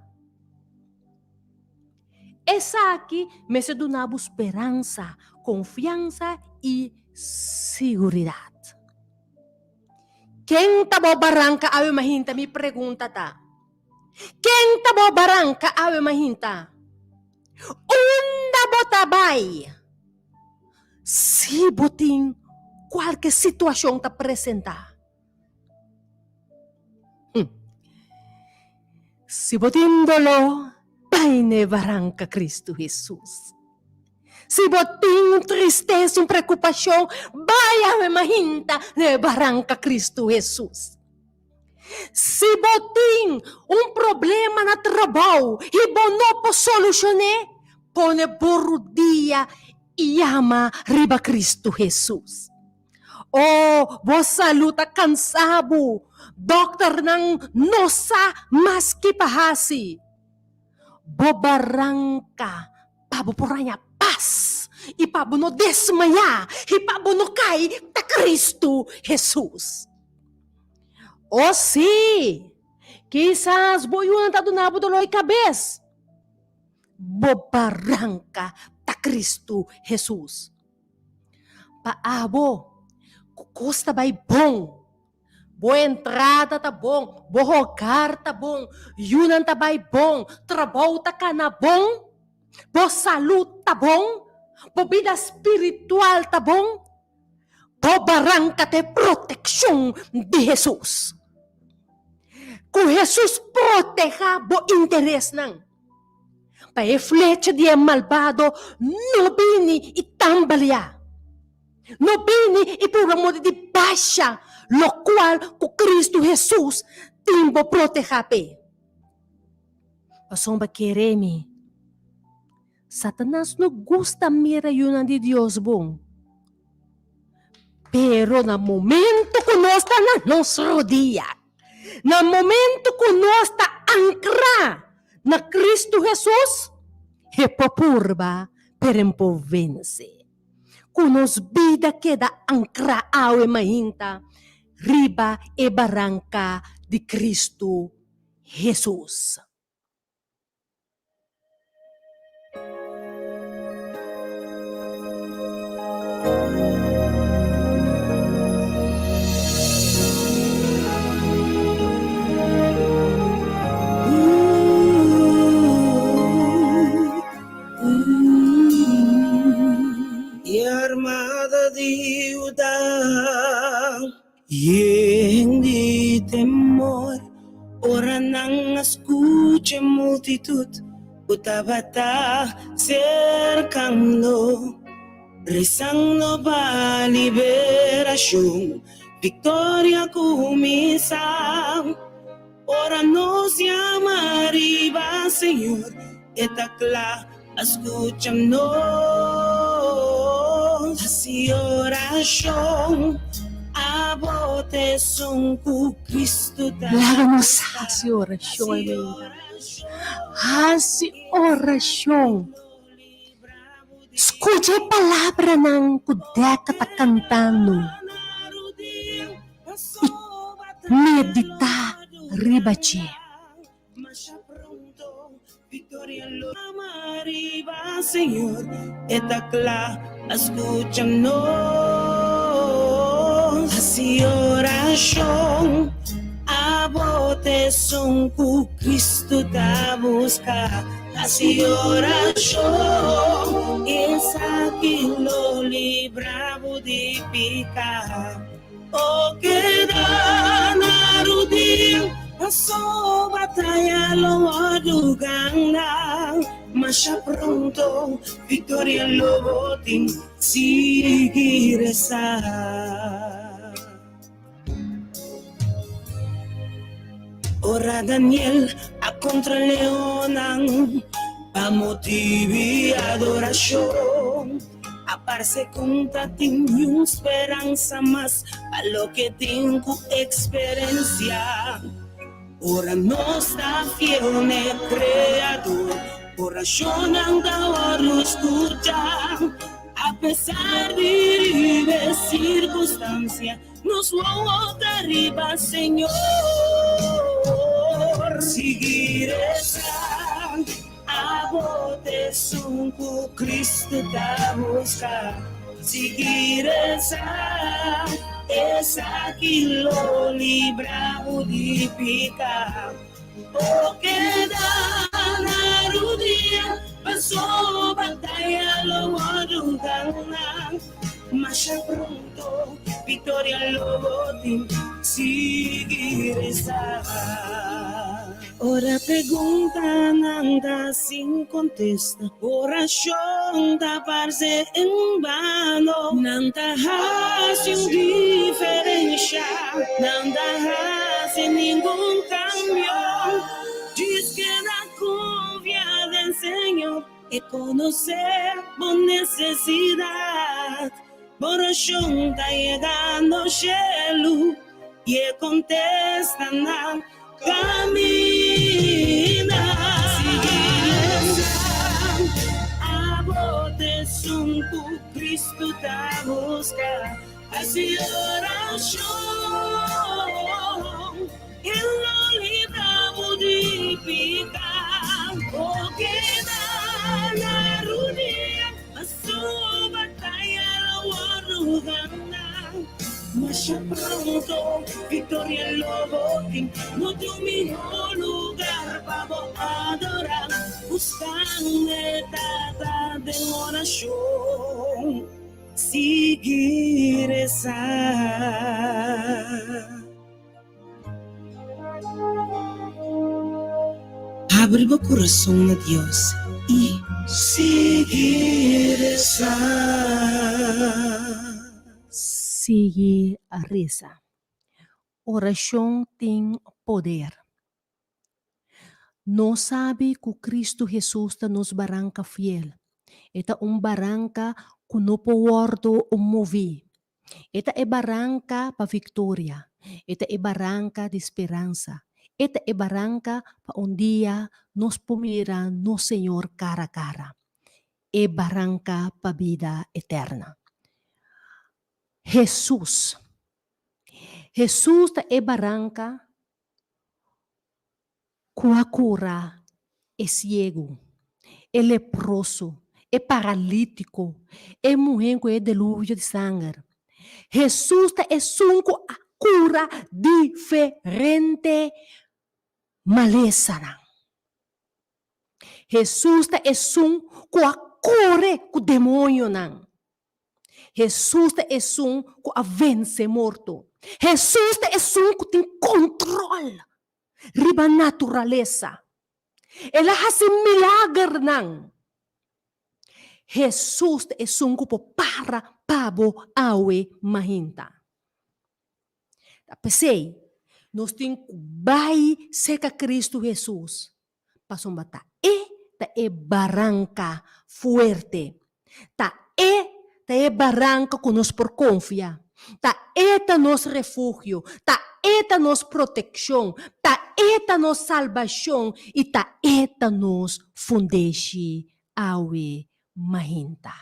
Essa aqui me se donava esperança, confiança e segurança. Quem tabo baranka awe mahinta me pergunta ta. Quem tabo baranka awe mahinta? Unda botabay. Si botin qualquer situação ta apresentar. Si botin dolo, paine baranka Cristo Jesus. Si boting tristeza, preocupação, vaya mahinta ne baranka Cristo Jesus. Si boting problema na trabaho, ibono po solusyone, pone borudia iyama riba Cristo Jesus. O bosaluta kansabo, doktor ng nosa maski pahasi. Bobarangka, pabuporanya pas, ipabuno desmaya, ipabuno kay ta Cristo Jesus. O si, quizás boyunan ta dunabo doloy kabes. Bobarangka ta Cristo Jesus. Paabo, kukusta ba'y bong? Bo entrada ta bong, bo hogar ta bong, yunan ta ba'y bong, trabaho ta ka na bong, bo salud ta bong, bo vida spiritual ta bong, bo barangka te proteksyon di Jesus. Kung Jesus proteja, bo interes nang. Pae flecha di malvado, nobini itambalya. Nobini ipurang mo di basya, lo cual ku Cristo Jesus timbo protejape. Pasong ba keremi? Satanas no gusta mira yun di Dios bong. Pero na momento kunosta na nostro dia, na momento kunosta ancra na Cristo Jesus, hepopurba perempovense. Kunos vida queda ancra awe mahinta, riba e baranka di Cristo Jesus. Armada diudang y hindi temor, ora nang escuche multitud, utabata cercando, rezando para liberación, victoria kumisa, ora nos llama arriba, Señor, etacla, escúchanos. Así oración, a bote son ku Cristo. Láganos hacia oración, hacia oración. Escucha a palabra ng kudeka ta cantando. Medita ribache. Victoria lo arriba, Señor, etacla, escúchanos. Así oración, a bote son ku Cristo te busca. Así oración, es aquí lo libra budifica. O queda narudin, paso batalla lo adugan na. Masya pronto, victoria lo botin, sigue sa. Ora Daniel a contra leonang, pa motivi adoración. Aparse contra ti yung esperanza más a lo que tengo experiencia. Ora no está fiel ne creador, oración anda lo escucha. A pesar de circunstancia, nos vamos arriba, Señor. Seguir esa a bote son ku Cristo te busca. Seguir esa que lo libra budifica. O queda narudia, pasó batalla lo adugan. Masya pronto, victoria lo botin, seguir esa. Ora pergunta nada sin contesta. Oração da parse em vano. Nada hace diferença. Nada hace nenhum cambio. Diz que na confiança em Senhor é conhecer por necessidade. Oração tá chegando ao cielo e contesta na camina, a votação por Cristo da busca, a oração, Ele não livra de pecar, porque na rudia, a sua batalha não ganha. Mas já pronto, vitória logo no teu melhor lugar para adorar, buscando etapa de oração, seguir essa. Abre o coração a Deus e seguir essa. Sigue a reza. Oração tem poder. Não sabe que Cristo Jesus está nos baranka fiel. Esta baranka que não pode mover. Esta é baranka para vitória. Esta é baranka de esperança. Esta é baranka para dia nos pomira no Senhor cara a cara. É baranka para vida eterna. Jesus é baranka, que cura é cego, é leproso, é paralítico, é mulher com delúvio de sangue. Jesus é sunco a cura diferente maleza. Jesus é sunco a cura com demônio não. Jesus é um que vence morto. Jesus é um que tem controle riba a natureza. Ele faz milagre não. Jesus é um que para pabo awe mahinta. Pensei, nós temos que vai seca Cristo Jesus. Passou bata. É baranka fuerte. É baranka que nos por confia. Eta nos refúgio. Eta nos proteção. Eta nos salvação. E eta nos fundeshi awe mahinta.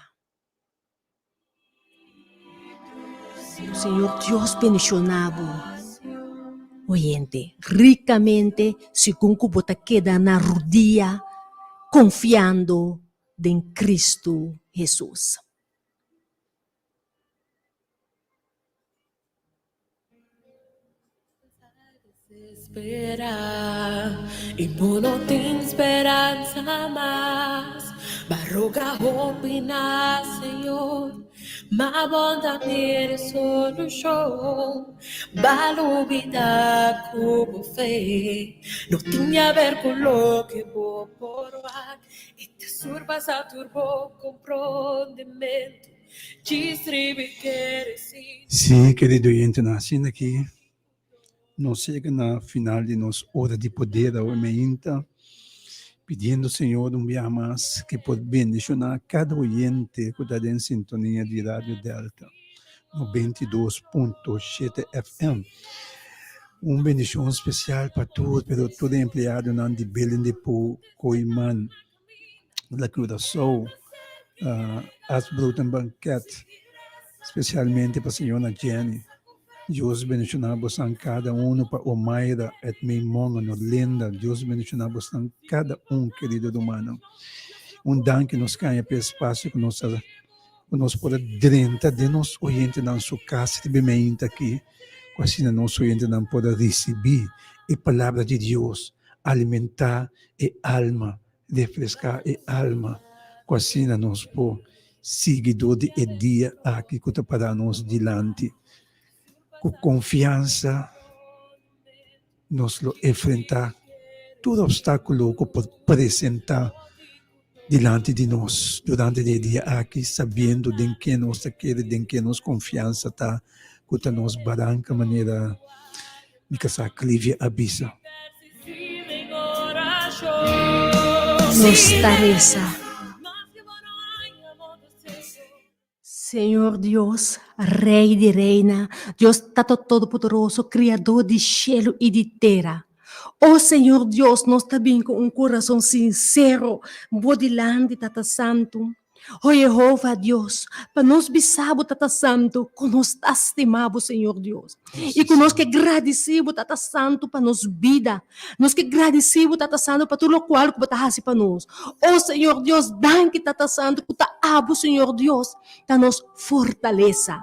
O Senhor Deus pensionado. Oyente, ricamente, segundo que bota queda na rodia, confiando em Cristo Jesus. Esperar e por não ter esperança mais, barroga opinar, Senhor, mas bondade é solução, balubida como fé, não tinha a ver com o que vou provar, e te surpas a turbo compreendimento, distribui querer sim. Sim, querido oyente, nascendo aqui. Nós chegamos na final de nossa hora de poder, pedindo, Senhor, dia mais que pode bendicionar cada oyente que está em sintonia de Rádio Delta, no 22.7 FM. Bendição especial para todos, para todo empregado de Belém de Coiman, da Curaçao, as Bruton Banquete, especialmente para a senhora Jenny. Deus bendicionamos a cada para Omaira, et Meimon, Linda. Deus bendicionamos a cada querido humano. Dank que nos caia para o espaço que nós podemos dentro de nós, oyente na sua casa, de bem aqui, assim nós oyente não pode receber a palavra de Deus, alimentar a alma, refrescar a alma, assim nós podemos seguidor de dia aqui que está para nós diante. Com confiança, nos lo enfrentar todo obstáculo que presenta delante de nós durante o dia aqui, sabendo de quem nós quer, de quem nós confiança está, que nós baranka maneira de que essa clive abisa. Nuestra reza. Senhor Deus, Rei de Reina, Deus Tato Todo-Poderoso, Criador de cielo e de terra. Oh Senhor Deus, nós também com um coração sincero, bodilante, Tata Santo. Oh Jehová Deus, para nós bisabo, Tata Santo, que nós estimamos, Senhor Deus. E que nós que agradecemos, Tata Santo, para nós vida. Nós que agradecemos, Tata Santo, para tudo o qual que você faz para nós. Oh Senhor Deus, danke, Tata Santo, que ta abo, Senhor Deus, ta nos fortaleza.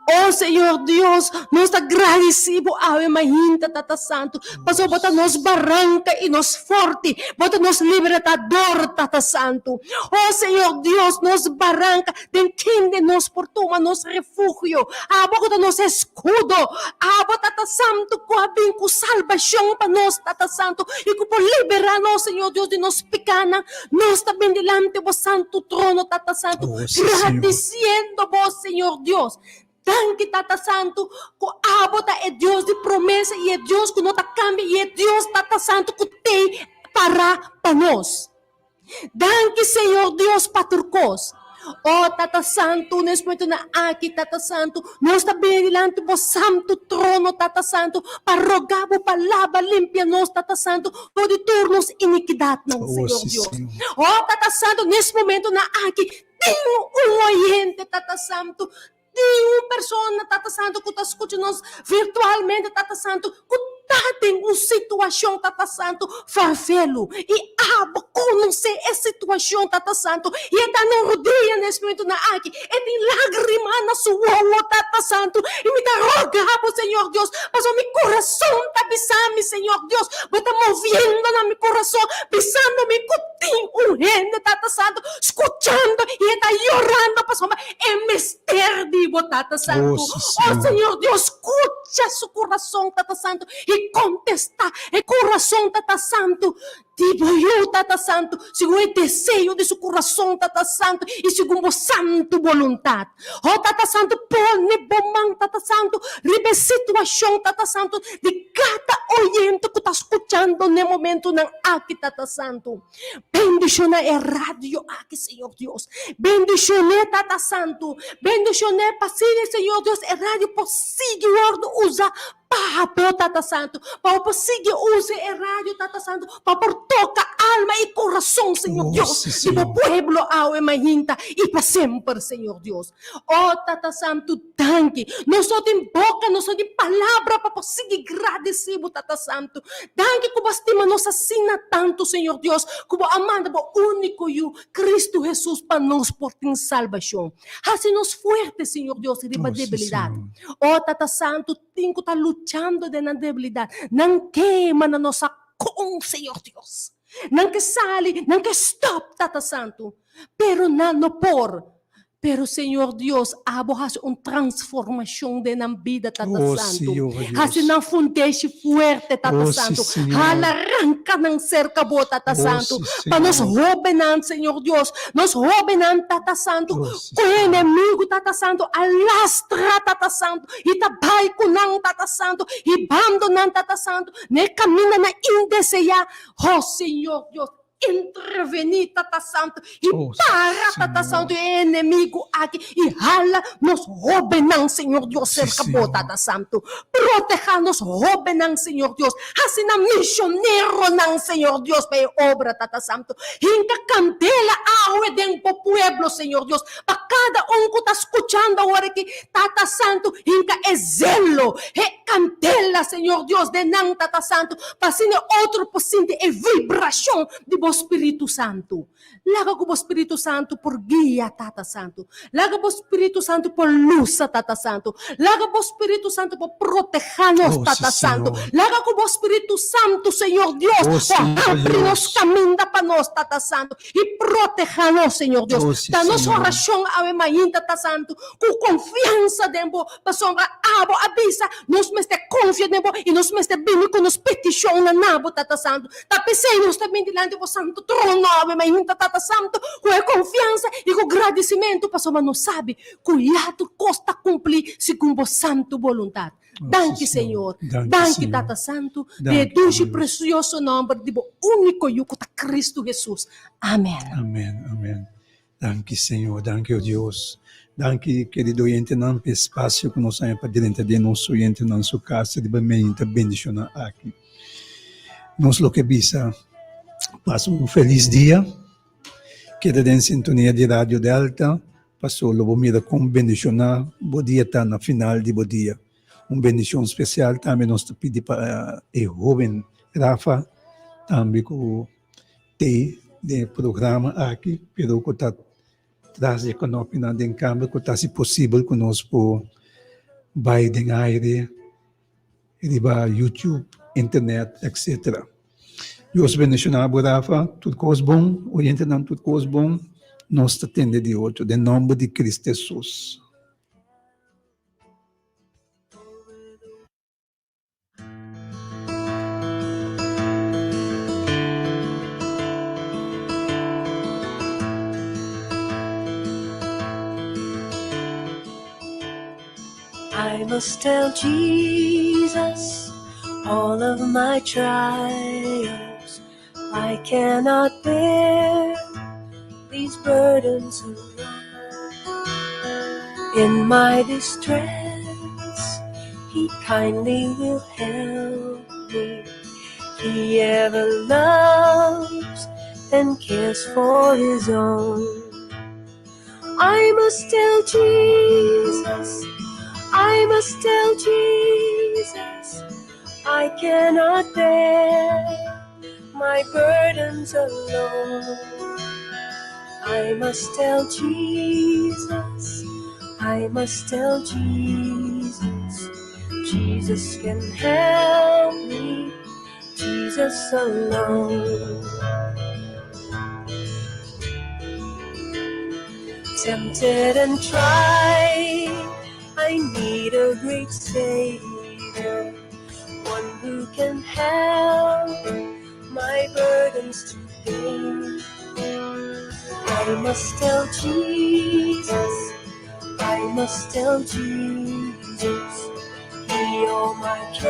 Oh Senhor Deus, nós agradecemos ao Emahinta, Tata Santo, para botar nos baranka e nos forte, botar nos libertador, Tata Santo. Oh Senhor Deus, nos baranka, entende nos portuma, nos refúgio, botar nos escudo, Tata Santo, com com salvação para nós, Tata Santo, e que por liberar nós, Senhor Deus, de nos pecana, nós também delante do santo trono, Tata Santo, agradecendo vos, Senhor Deus. Danke, Tata Santo, que abota é Deus de promessa e é Deus que não está cambia e é Deus, Tata Santo, que tem para nós. Danke, Senhor Deus, patrocos. Oh, Tata Santo, nesse momento na aqui, Tata Santo, nós também diante do santo trono, Tata Santo, para rogar a palavra limpia nós, Tata Santo, pode turnos iniquidade, não, Senhor Deus. Oh, Tata Santo, nesse momento na aqui, tem oyente, Tata Santo, tem uma pessoa, Tata Santo, que está escutando nós virtualmente, Tata Santo, que está em uma situação, Tata Santo, farfelo. E conhecer essa situação, Tata Santo. E está na rodeia nesse momento na aqui. E tem lágrima na sua olho, Tata Santo. E me está rogando, Senhor Deus, mas o meu coração está pisando, Senhor Deus. Está movendo na meu coração, pisando me cutim, urgente, Tata Santo, escutando e está chorando, pastor. É mistério. Tata Santo, oh Senhor Deus, escucha seu coração, Tata Santo, e contesta o coração, Tata Santo, tipo eu, Tata Santo, segundo o desejo de seu coração, Tata Santo, e segundo a santa vontade. Oh Tata Santo, põe bom, Tata Santo, ribe situação, Tata Santo, de cada oyente que está escutando no momento não aqui, Tata Santo. Bendiciona a rádio aqui, Senhor Deus. Bendiciona, Tata Santo. Bendiciona, Pasine, Senhor Deus, a rádio possível usar para Tata Santo, para conseguir usar a rádio, Tata Santo, para tocar alma e coração, Senhor Deus, e para o povo ao Emahinta e para sempre, Senhor Deus. Oh, Tata Santo, danke. Não só tem boca, não só tem palavra para conseguir agradecer, Tata Santo. Danke que você estima nos assina tanto, Senhor Deus, como amando o único eu, Cristo Jesus, para nos por ter salvação. Hace-nos fortes, Senhor Deus, de debilidade. Oh, Tata Santo, tem que estar lutando na debilidade. Não queima na nossa com, Senhor Deus. Não que sale, não que stop, Tata Santo. Pero não por. Pero, Senhor Deus, há uma transformação de na vida, Tata Santo. Há na fundeixe forte, Tata Santo. Arranca não cerca boa, Tata Santo. Para nós roubar, Senhor Deus. Nós roubar, Tata Santo. O inimigo, Tata Santo, alastra, Tata Santo. E tabai com não, Tata Santo. E bando não, Tata Santo. Ne camina na indesejar. Oh, Senhor Deus. Intervenir, Tata Santo, e para, Tata Santo, e inimigo aqui, e rala, nos rouba não, Senhor Deus, cerca boa, Tata Santo, proteja, nos rouba não, Senhor Deus, assim na missioneiro não, Senhor Deus, para obra, Tata Santo, hinca candela ao dentro do pueblo, Senhor Deus, para cada que está escutando agora aqui, Tata Santo, hinca é zelo, é candela, Senhor Deus, de não, Tata Santo, para assim outro paciente, é vibra oração de bo Espírito Santo. Laga ko bo Espírito Santo por guia, Tata Santo. Laga bo Espírito Santo por luz, Tata Santo. Laga bo Espírito Santo por proteger-nos, Oh, Tata sim, Santo. Senhor. Laga ko bo Espírito Santo, Senhor Deus, Oh, por Senhor abrir-nos Deus. caminho para nós, Tata Santo, e proteger-nos, Senhor Deus. Oh, sim, Dá-nos Senhor. oração, Ave Maria, Tata Santo, com confiança dentro, para songa, abo, avisa, nós mestre confia dentro, e nós mestre bem com nos petição na nabo, Tata Santo. Tapecei-nos também diante do Santo Trono, Ave Maria, Tata Santo, com confiança e com agradecimento, para songa não sabe, cuidado, costa cumprir, segundo a Santo vontade. Danke, Senhor. Danke, Senhor. Tata Santo. Danke, De doce Deus. precioso nome de bo único yuko ta Cristo Jesus. Amém. Amém, amém. Danke, Senhor. Danke, oh Deus. Danke, querido oyente, não espaço que nós temos para diante de nosso oyente, na sua casa, de bem, bendicionar aqui. Nós lo que bisa, passa feliz dia. Queda em sintonia de Rádio Delta. Passou, lo mira com bendicionar. Bom dia, está na final de bom dia. Bendição especial também nós pedimos para o jovem Rafa, também com T de programa aqui, pero que está trazendo com nós na den câmera, que está se possível que nós por vai den aire, riba YouTube, internet, etc. Deus bendicionar Rafa, tudo coisa bom, oriente não tudo coisa bom, nós te atende de outro, em nome de Cristo Jesus. I must tell Jesus all of my trials. I cannot bear these burdens alone. In my distress, He kindly will help me. He ever loves and cares for His own. I must tell Jesus, I must tell Jesus, I cannot bear my burdens alone. I must tell Jesus, I must tell Jesus, Jesus can help me, Jesus alone. Tempted and tried, I need a great Savior, one who can help my burdens to bear. I must tell Jesus, I must tell Jesus, He all my troubles.